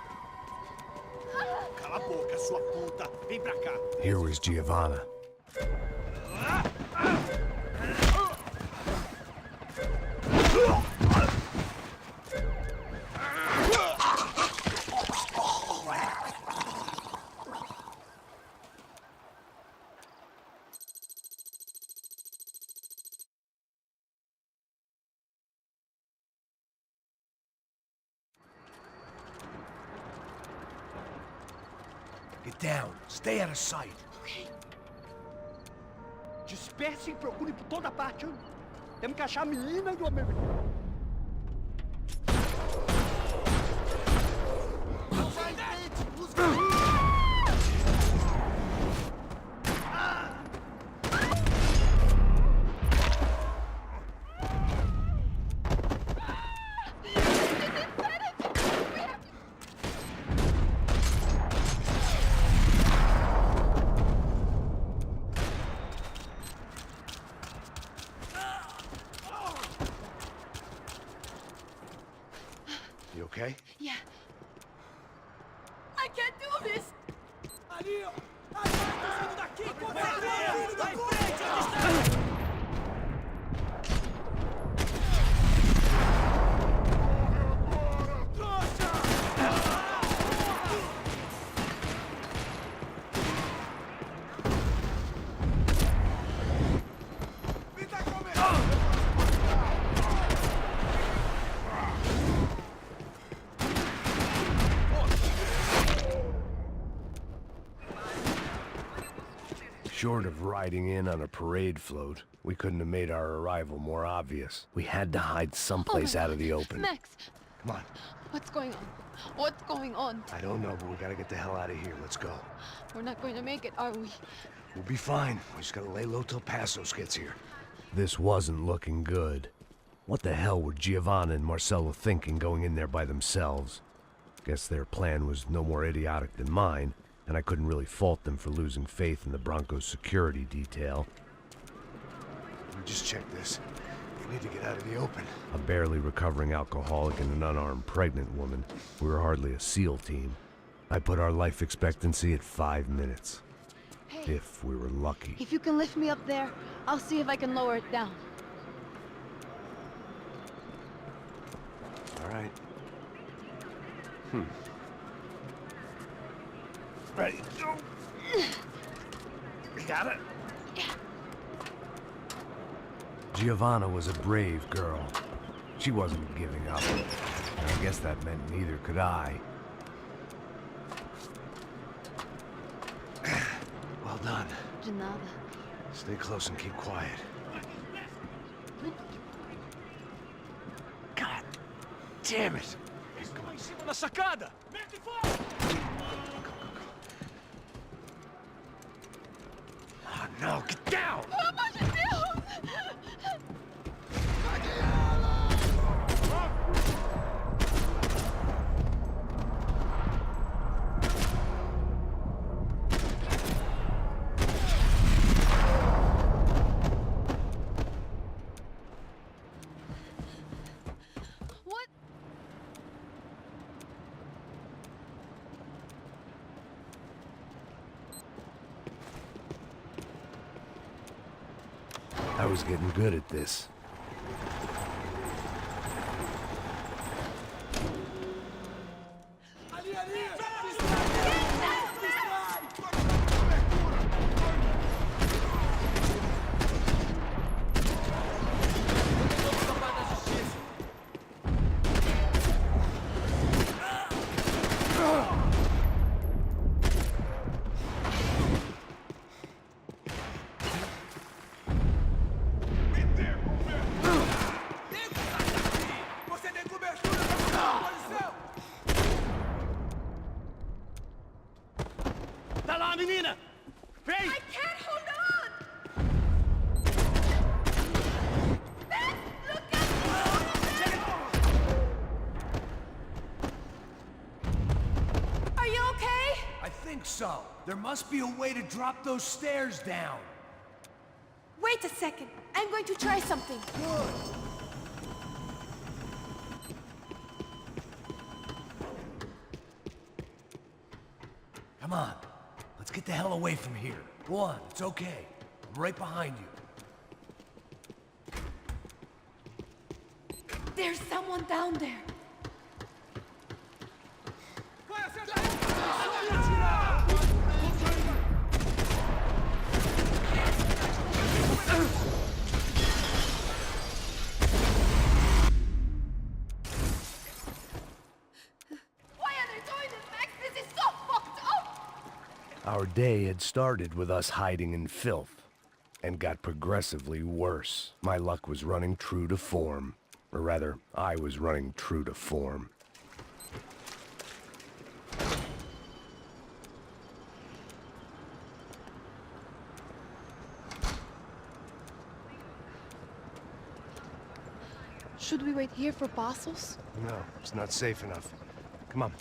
Cala a boca, sua puta. Vem pra cá. Here was Giovanna. Get down. Stay out of sight. Ok. Disperse e procure por toda parte. Temos que achar a menina e o americano. Não vai em frente. Busca You okay? Yeah. I can't do this. Ali, ó. Ai, tá saindo daqui. Vai em frente, onde está? Short of riding in on a parade float, we couldn't have made our arrival more obvious. We had to hide someplace out of the open. Max, Come on. what's going on? What's going on? I don't know, but we gotta get the hell out of here. Let's go. We're not going to make it, are we? We'll be fine. We just gotta lay low till Passos gets here. This wasn't looking good. What the hell were Giovanna and Marcelo thinking going in there by themselves? Guess their plan was no more idiotic than mine, and I couldn't really fault them for losing faith in the Broncos security detail. Let me just check this. We need to get out of the open. A barely recovering alcoholic and an unarmed pregnant woman. We were hardly a SEAL team. I put our life expectancy at 5 minutes. Hey, if we were lucky. if you can lift me up there, I'll see if I can lower it down. All right. Ready, go. You got it? Yeah. Giovanna was a brave girl. She wasn't giving up. And I guess that meant neither could I. Well done. De nada. Stay close and keep quiet. God damn it! Na sacada! Oh no, get down! Pelo amor de Deus! What? I was getting good at this. I can't hold on! Beth, look at me! Are you okay? I think so. There must be a way to drop those stairs down. Wait a second. I'm going to try something. Good. Come on. Let's get the hell away from here. Go on, it's okay. I'm right behind you. There's someone down there. Why are they doing this, Max? This is so fucked up! Our day had started with us hiding in filth, and got progressively worse. My luck was running true to form. Or rather, I was running true to form. Should we wait here for parcels? No, it's not safe enough. Come on.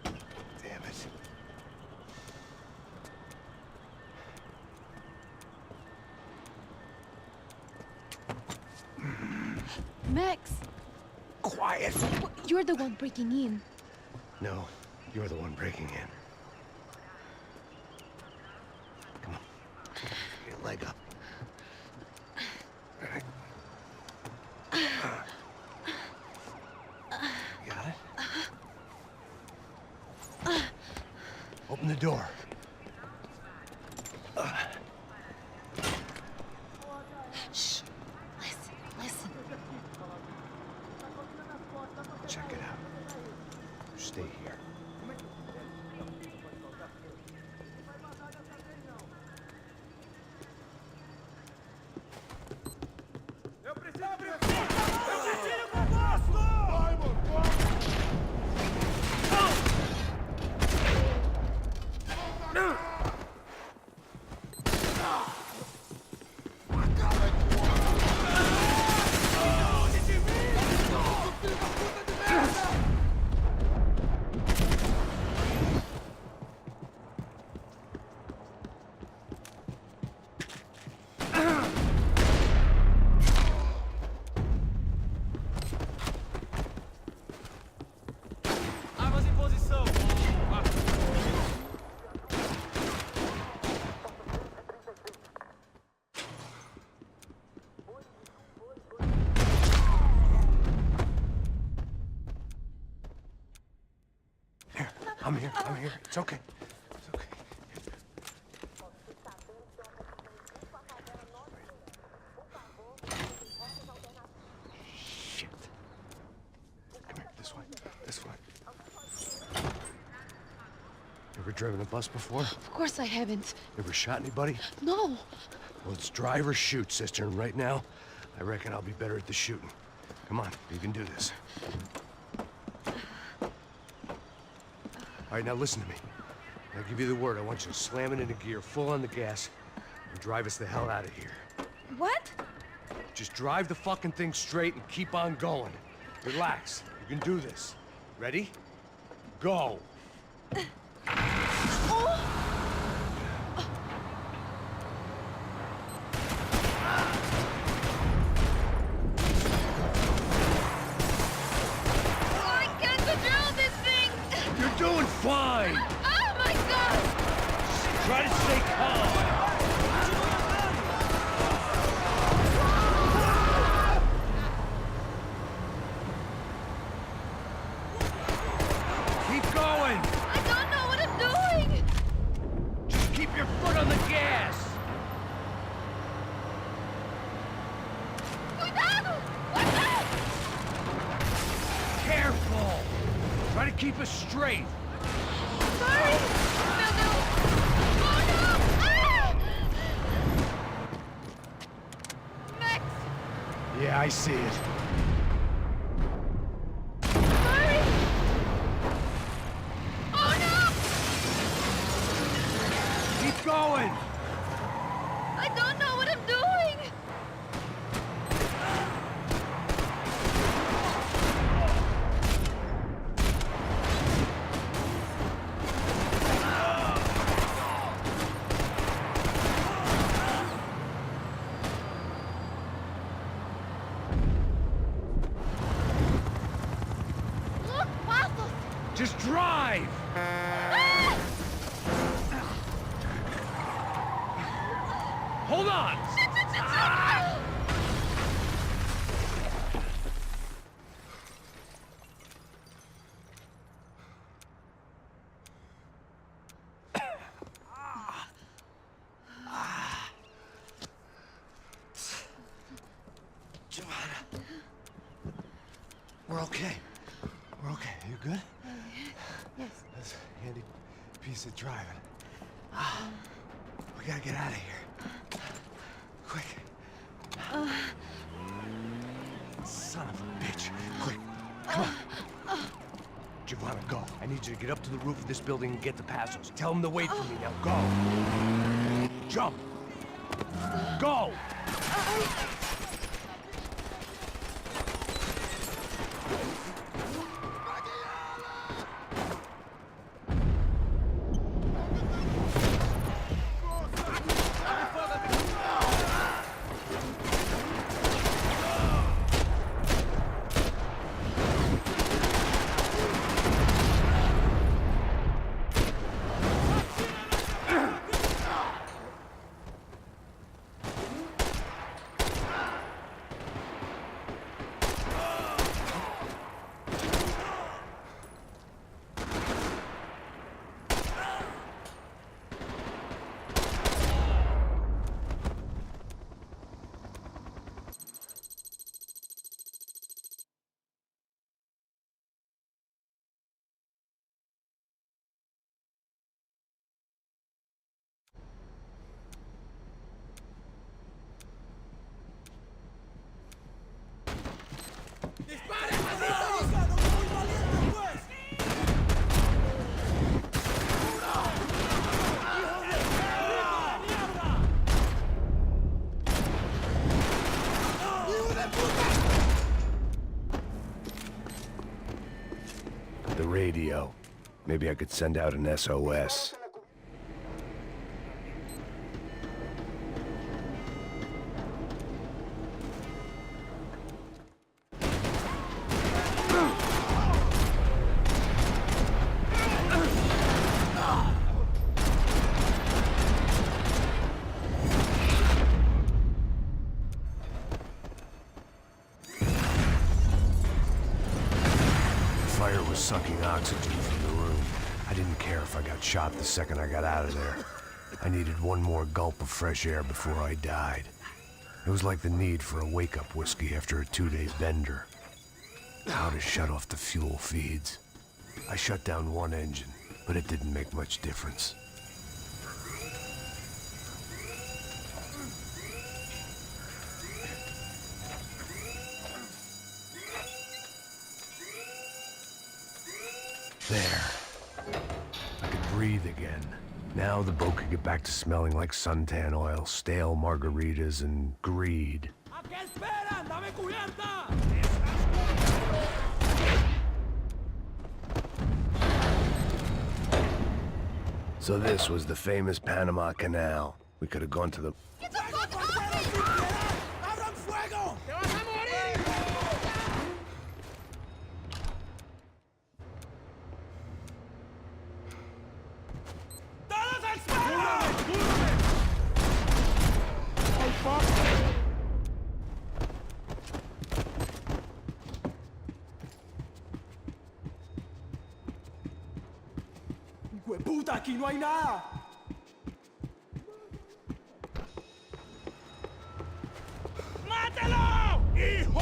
Damn it. Max! Quiet! You're the one breaking in. No, you're the one breaking in. Come on. Get your leg up. All right. You got it? Open the door. Shh. Listen, listen. Check it out. You stay here. I'm here. It's okay. It's okay. Shit. Come here, this way. This way. You ever driven a bus before? Of course I haven't. Ever shot anybody? No. Well, it's drive or shoot, sister, and right now, I reckon I'll be better at the shooting. Come on, you can do this. All right, now listen to me. I'll give you the word. I want you to slam it into gear, full on the gas, and drive us the hell out of here. What? Just drive the fucking thing straight and keep on going. Relax. You can do this. Ready? Go. Doing fine! Oh my God! Try to stay calm! Keep going! I don't know what I'm doing! Just keep your foot on the gas! Cuidado! What's that? Careful! Try to keep us straight! Sorry! Meu Deus! Oh no! Ah! Max! Yeah, I see it. Sorry! Oh no! Keep going! I don't know what I'm doing! Just drive! Hold on! We're okay. We're okay. You good? Yes. That's a handy piece of driving. We gotta get out of here. Quick. Son of a bitch. Quick. Come on. Giovanna, go. I need you to get up to the roof of this building and get the Passos. Tell them to wait for me now. Go. Jump. Go. The radio. Maybe I could send out an SOS. Sucking oxygen from the room. I didn't care if I got shot the second I got out of there. I needed one more gulp of fresh air before I died. It was like the need for a wake-up whiskey after a 2-day bender. How to shut off the fuel feeds. I shut down one engine, but it didn't make much difference. There. I could breathe again. Now the boat could get back to smelling like suntan oil, stale margaritas, and greed. So this was the famous Panama Canal. We could have gone to the... ¡Puta, aquí no hay nada! ¡Mátalo! ¡Hijo!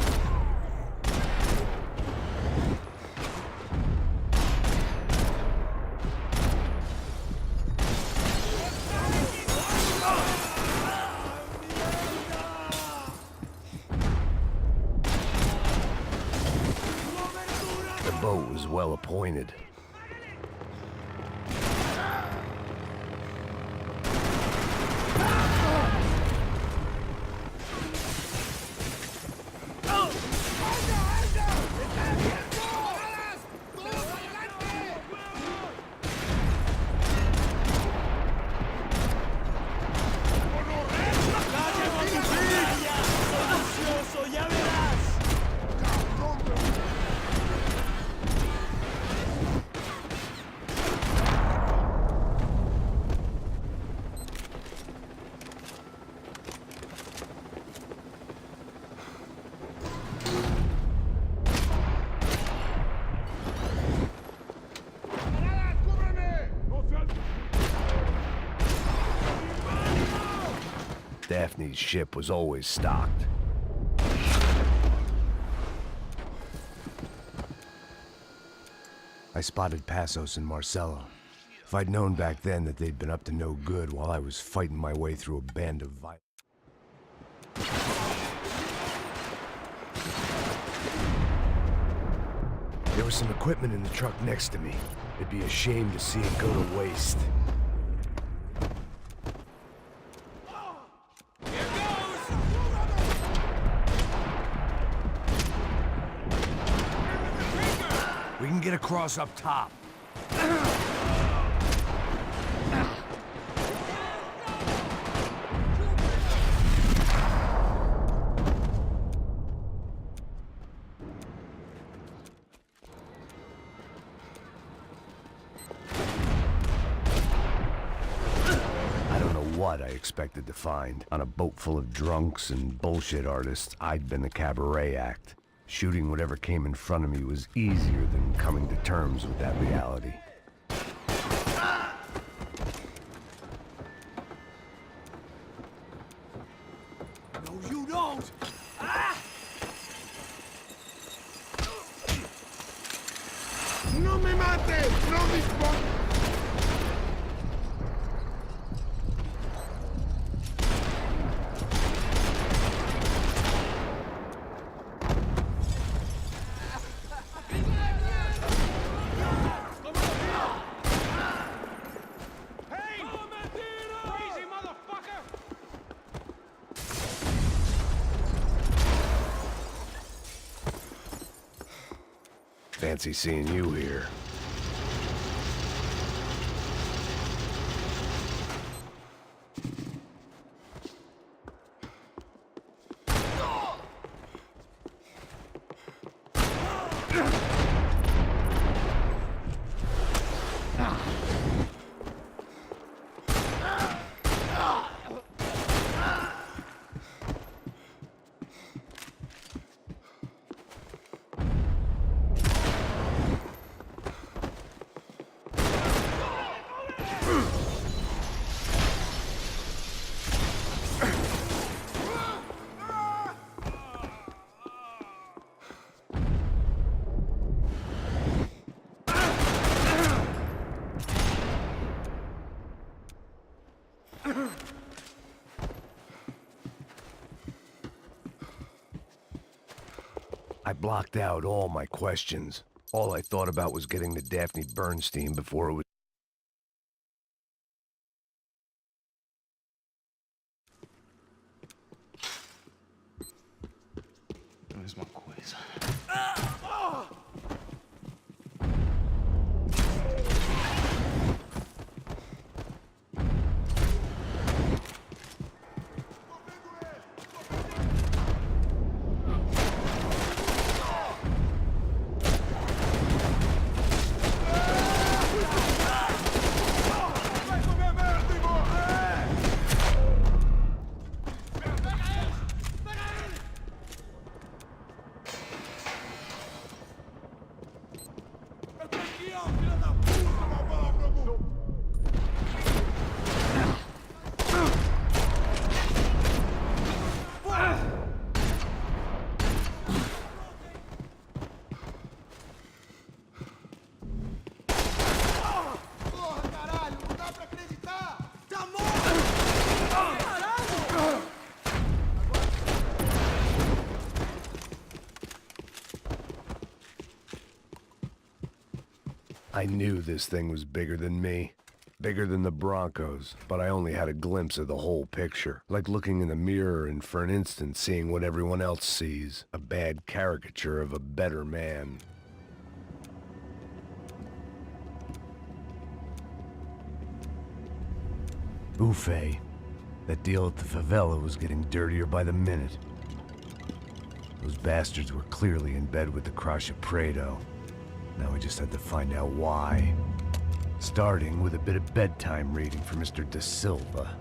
The boat was well appointed. Daphne's ship was always stocked. I spotted Passos and Marcelo. If I'd known back then that they'd been up to no good while I was fighting my way through a band of violence. There was some equipment in the truck next to me. It'd be a shame to see it go to waste. We can get across up top. I don't know what I expected to find. On a boat full of drunks and bullshit artists, I'd been the cabaret act. Shooting whatever came in front of me was easier than coming to terms with that reality. No, you don't! ¡No me mates! ¡No dispongas! Fancy seeing you here. I blocked out all my questions. All I thought about was getting to Daphne Bernstein before it was... Mesma coisa. I knew this thing was bigger than me. Bigger than the Broncos, but I only had a glimpse of the whole picture. Like looking in the mirror and for an instant seeing what everyone else sees. A bad caricature of a better man. Buffet. That deal at the favela was getting dirtier by the minute. Those bastards were clearly in bed with the Crush of Prado. Now we just had to find out why. Starting with a bit of bedtime reading for Mr. Da Silva.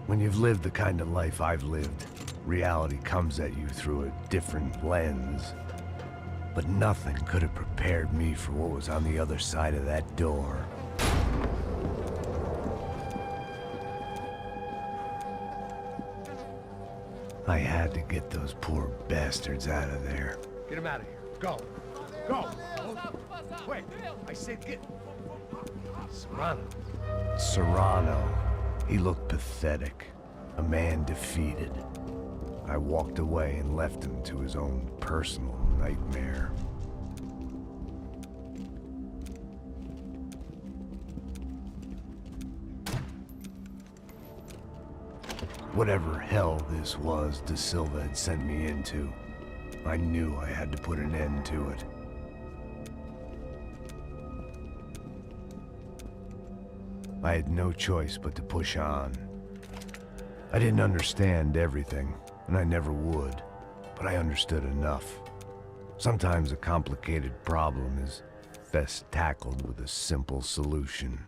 When you've lived the kind of life I've lived, reality comes at you through a different lens. But nothing could have prepared me for what was on the other side of that door. I had to get those poor bastards out of there. Get him out of here. Go. Go! Wait, I said get... Serrano. Serrano. He looked pathetic. A man defeated. I walked away and left him to his own personal nightmare. Whatever hell this was Da Silva had sent me into, I knew I had to put an end to it. I had no choice but to push on. I didn't understand everything, and I never would, but I understood enough. Sometimes a complicated problem is best tackled with a simple solution.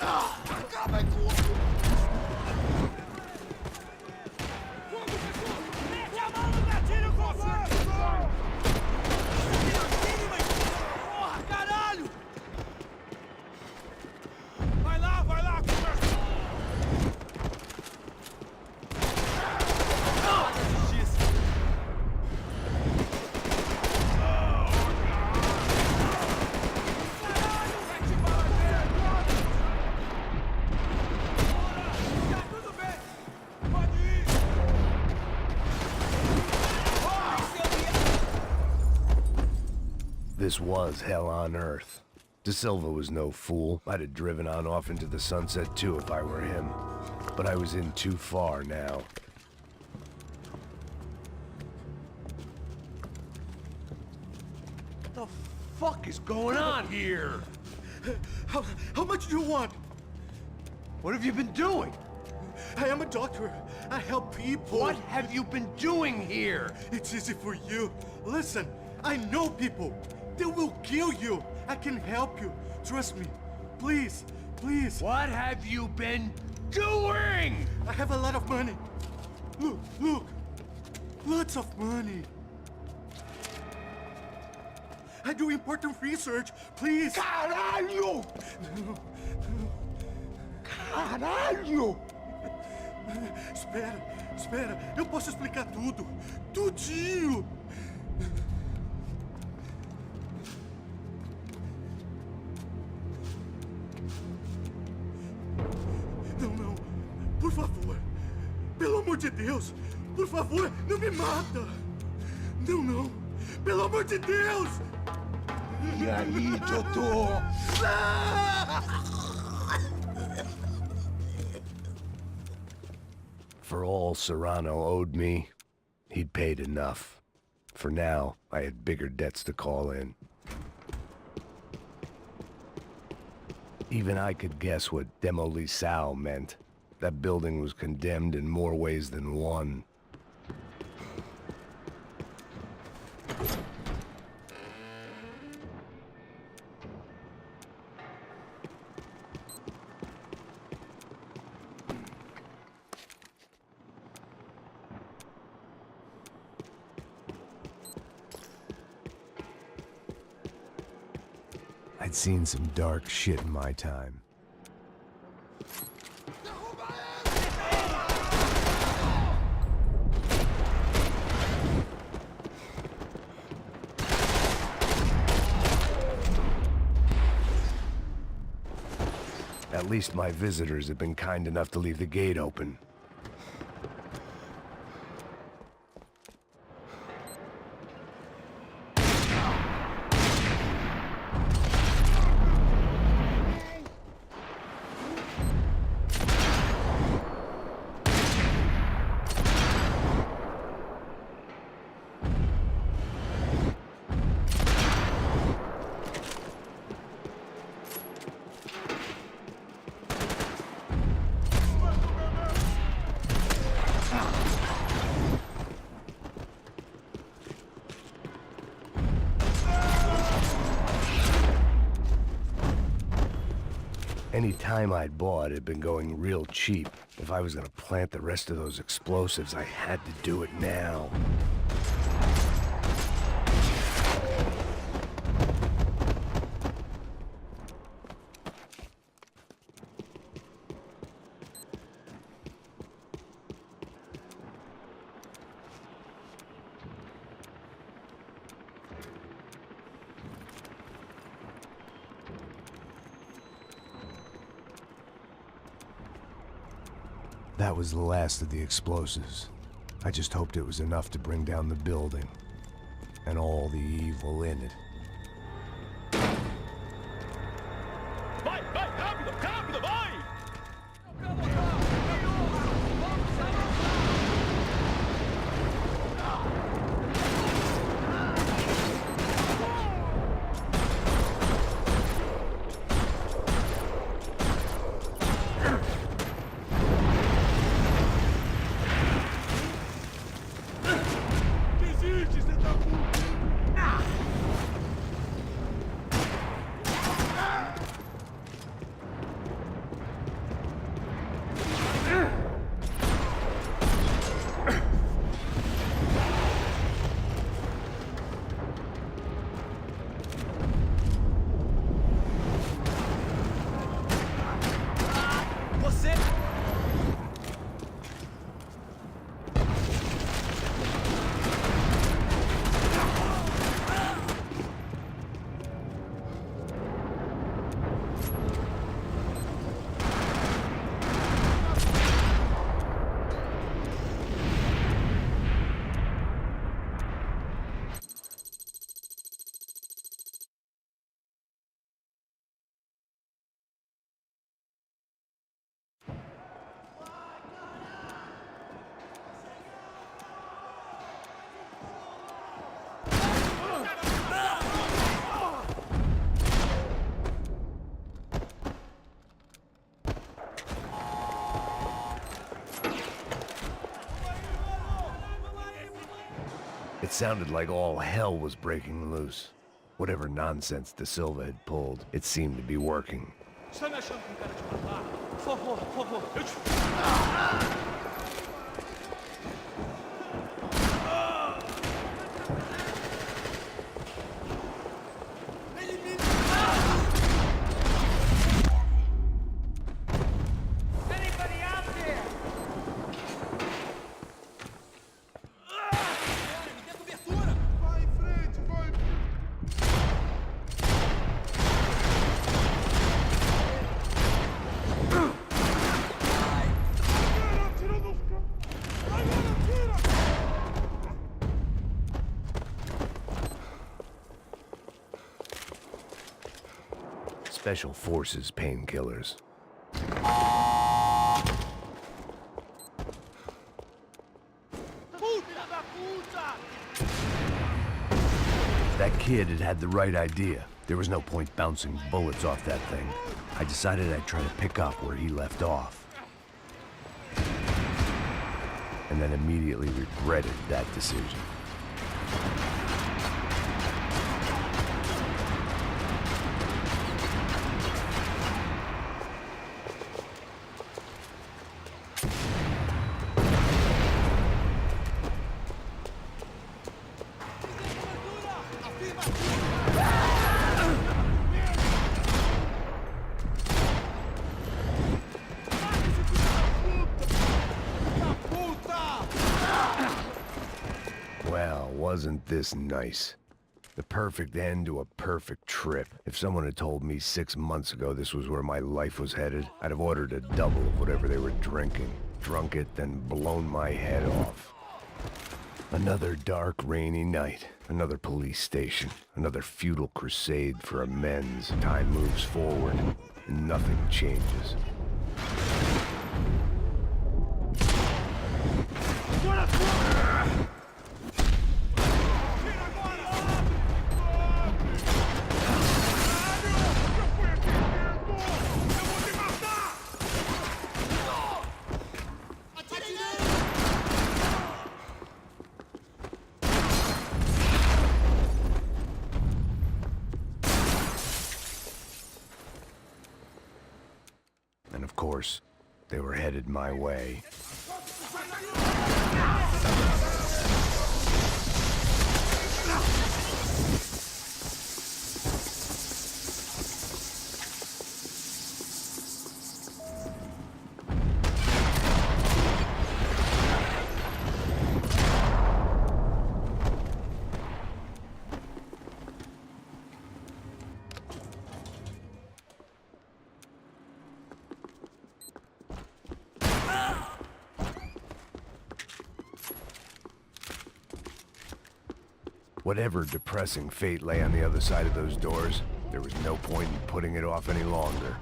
Acaba com... Mete a mão no gatilho, comando! Porra, caralho! Vai lá, conversa! This was hell on earth. Da Silva was no fool. I'd have driven on off into the sunset too if I were him. But I was in too far now. What the fuck is going on here? How much do you want? What have you been doing? I am a doctor. I help people. What have you been doing here? It's easy for you. Listen, I know people. They will kill you. I can help you. Trust me. Please, please. What have you been doing? I have a lot of money. Look, look. Lots of money. I do important research. Please. Caralho! Caralho! Espera. Eu posso explicar tudo. Tudinho. Não. Por favor. amor de Deus! Por favor, não me mata! Não, não! Pelo amor de Deus! E aí, doutor? For all Serrano owed me, he'd paid enough. For now, I had bigger debts to call in. Even I could guess what demolisal meant. That building was condemned in more ways than one. I'd seen some dark shit in my time. At least my visitors have been kind enough to leave the gate open. Any time I'd bought had been going real cheap. If I was gonna plant the rest of those explosives, I had to do it now. That was the last of the explosives. I just hoped it was enough to bring down the building and all the evil in it. Vai, vai, rápido, rápido, vai! It sounded like all hell was breaking loose. Whatever nonsense De Silva had pulled, it seemed to be working. Está me achando com cara de matar? Por favor, por favor, eu te... Tirou Special Forces painkillers. That kid had had the right idea. There was no point bouncing bullets off that thing. I decided I'd try to pick up where he left off. And then immediately regretted that decision. Well, wasn't this nice? The perfect end to a perfect trip. If someone had told me 6 months ago this was where my life was headed, I'd have ordered a double of whatever they were drinking, drunk it, then blown my head off. Another dark, rainy night. Another police station. Another futile crusade for amends. Time moves forward, and nothing changes. And of course, they were headed my way. Whatever depressing fate lay on the other side of those doors, there was no point in putting it off any longer.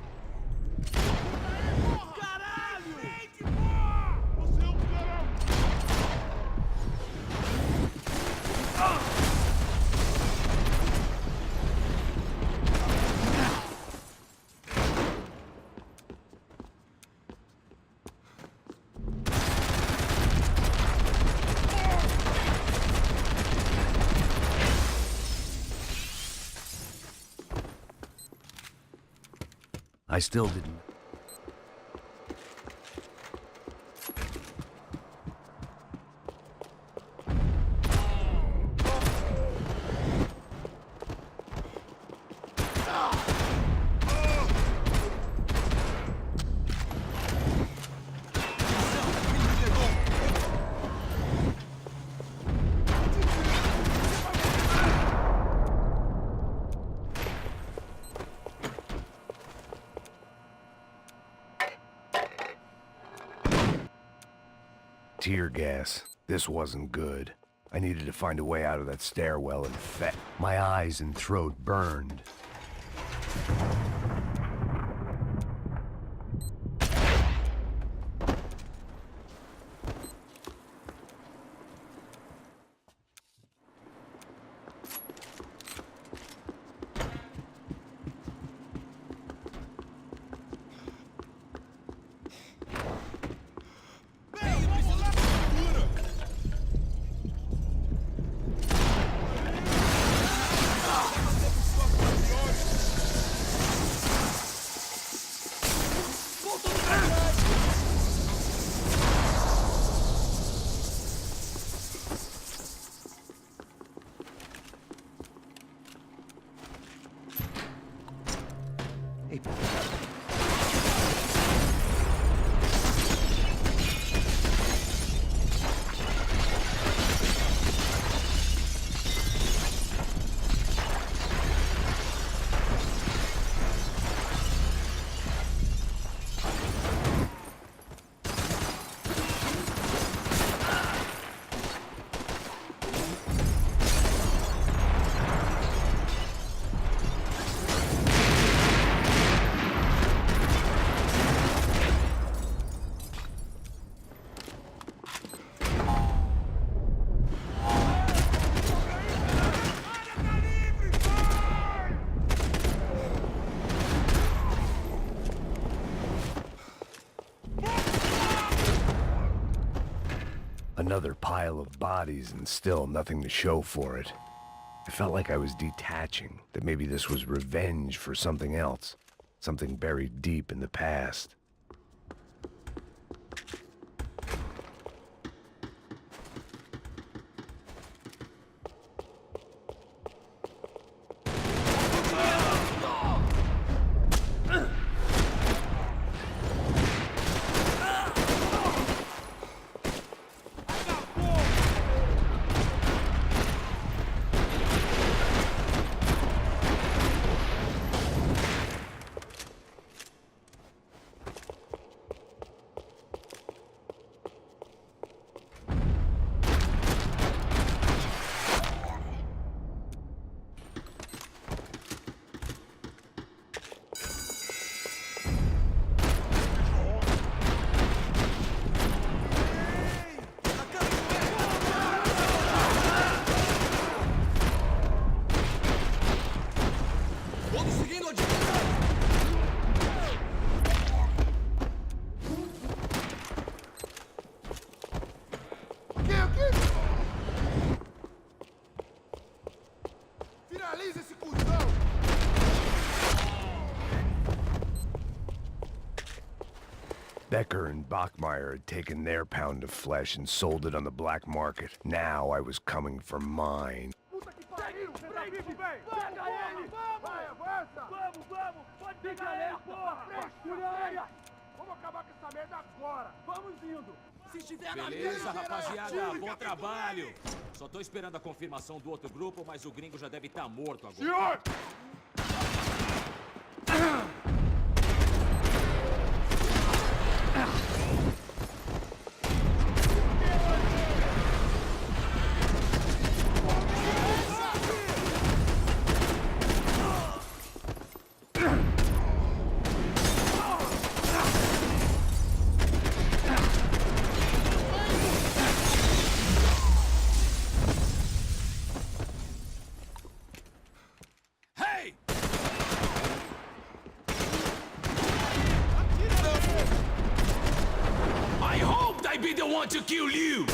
I still didn't. Tear gas. This wasn't good. I needed to find a way out of that stairwell and my eyes and throat burned. Another pile of bodies and still nothing to show for it. I felt like I was detaching, that maybe this was revenge for something else, something buried deep in the past. Becker and Bachmeyer had taken their pound of flesh and sold it on the black market. Now I was coming for mine. Beleza, rapaziada, bom trabalho. Só tô esperando a confirmação do outro grupo, mas o gringo já deve estar morto agora. Senhor! To kill you!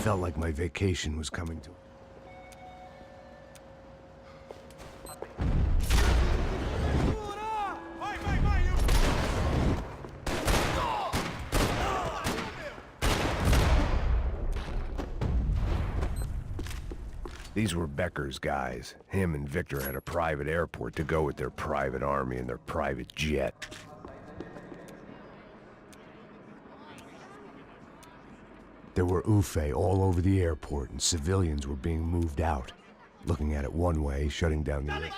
Felt like my vacation was coming to. These were Becker's guys. Him and Victor had a private airport to go with their private army and their private jet. There were UFE all over the airport, and civilians were being moved out. Looking at it one way, shutting down the air.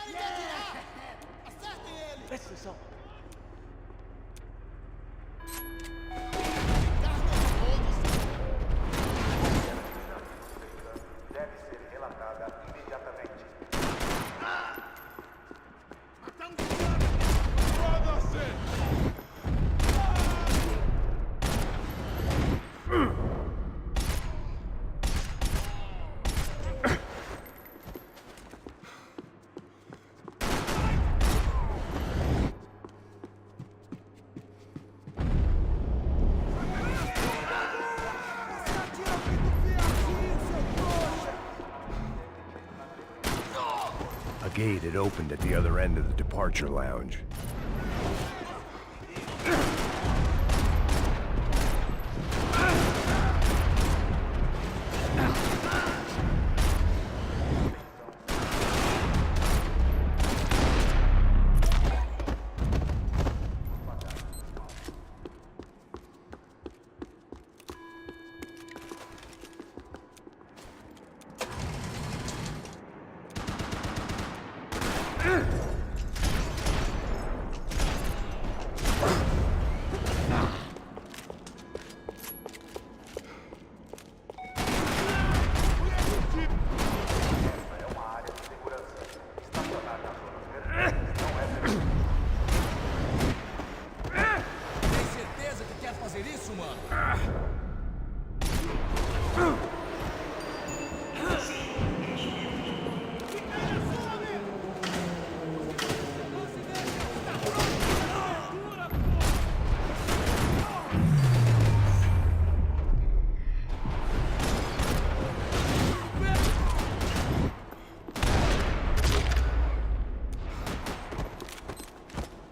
gate had opened at the other end of the departure lounge.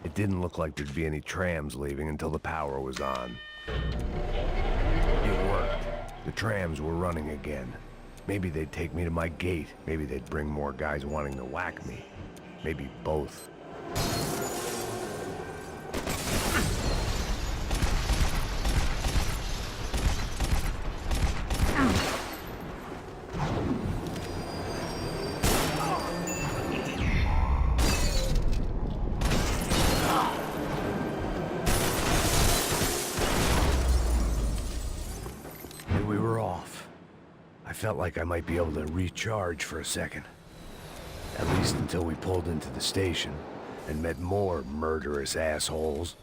It didn't look like there'd be any trams leaving until the power was on. It worked. The trams were running again. Maybe they'd take me to my gate. Maybe they'd bring more guys wanting to whack me. Maybe both. I felt like I might be able to recharge for a second. At least until we pulled into the station and met more murderous assholes.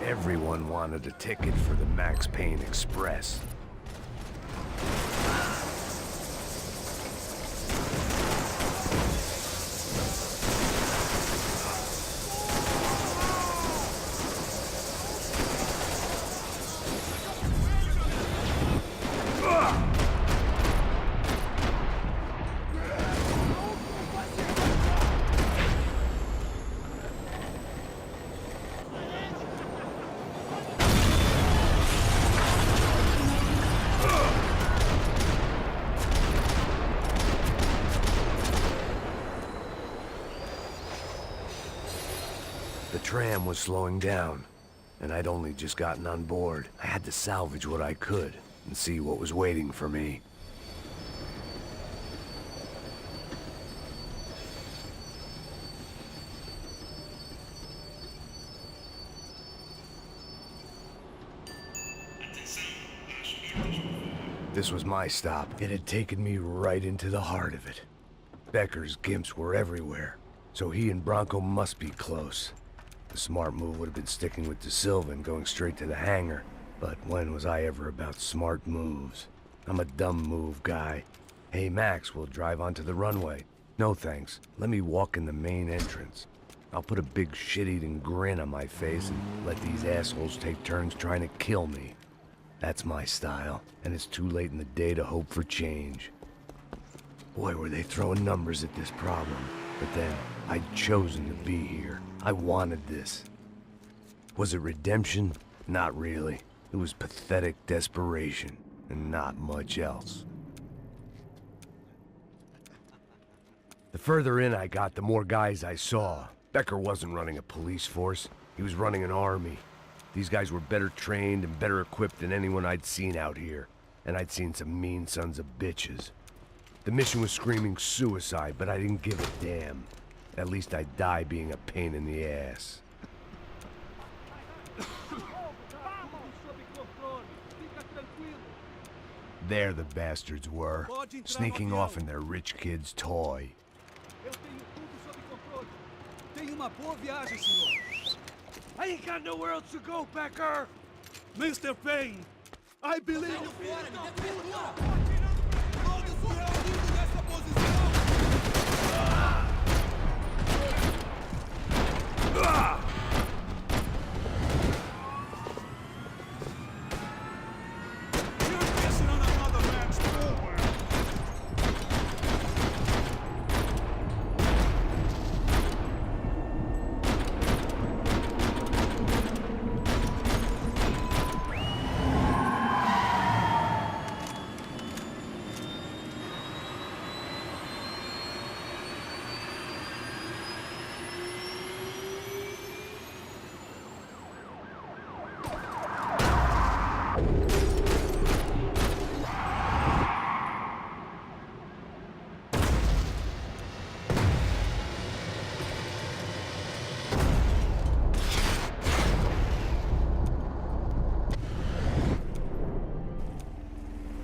Everyone wanted a ticket for the Max Payne Express. The tram was slowing down, and I'd only just gotten on board. I had to salvage what I could and see what was waiting for me. This was my stop. It had taken me right into the heart of it. Becker's gimps were everywhere, so he and Bronco must be close. The smart move would have been sticking with De Silva and going straight to the hangar. But when was I ever about smart moves? I'm a dumb move guy. Hey Max, we'll drive onto the runway. No thanks. Let me walk in the main entrance. I'll put a big shit-eating grin on my face and let these assholes take turns trying to kill me. That's my style, and it's too late in the day to hope for change. Boy, were they throwing numbers at this problem. But then, I'd chosen to be here. I wanted this. Was it redemption? Not really. It was pathetic desperation, and not much else. The further in I got, the more guys I saw. Becker wasn't running a police force. He was running an army. These guys were better trained and better equipped than anyone I'd seen out here. And I'd seen some mean sons of bitches. The mission was screaming suicide, but I didn't give a damn. At least I'd die being a pain in the ass. There the bastards were, sneaking off in their rich kid's toy. I ain't got nowhere else to go, Becker! Mr. Payne, I believe...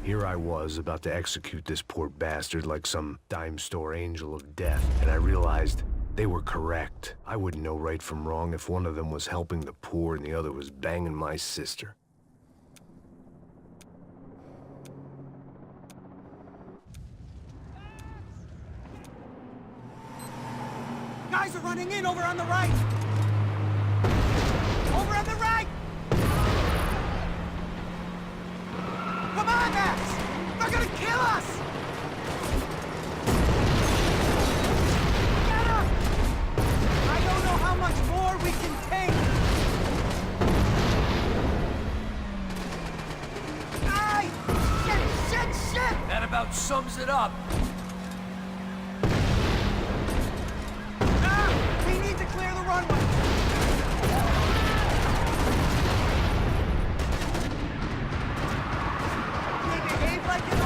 Here I was, about to execute this poor bastard like some dime store angel of death, and I realized they were correct. I wouldn't know right from wrong if one of them was helping the poor and the other was banging my sister. Guys are running in over on the right! Over on the right! Come on, Max! They're gonna kill us! Get up! I don't know how much more we can take! Ay! Shit! That about sums it up. We need to clear the runway! They behave like an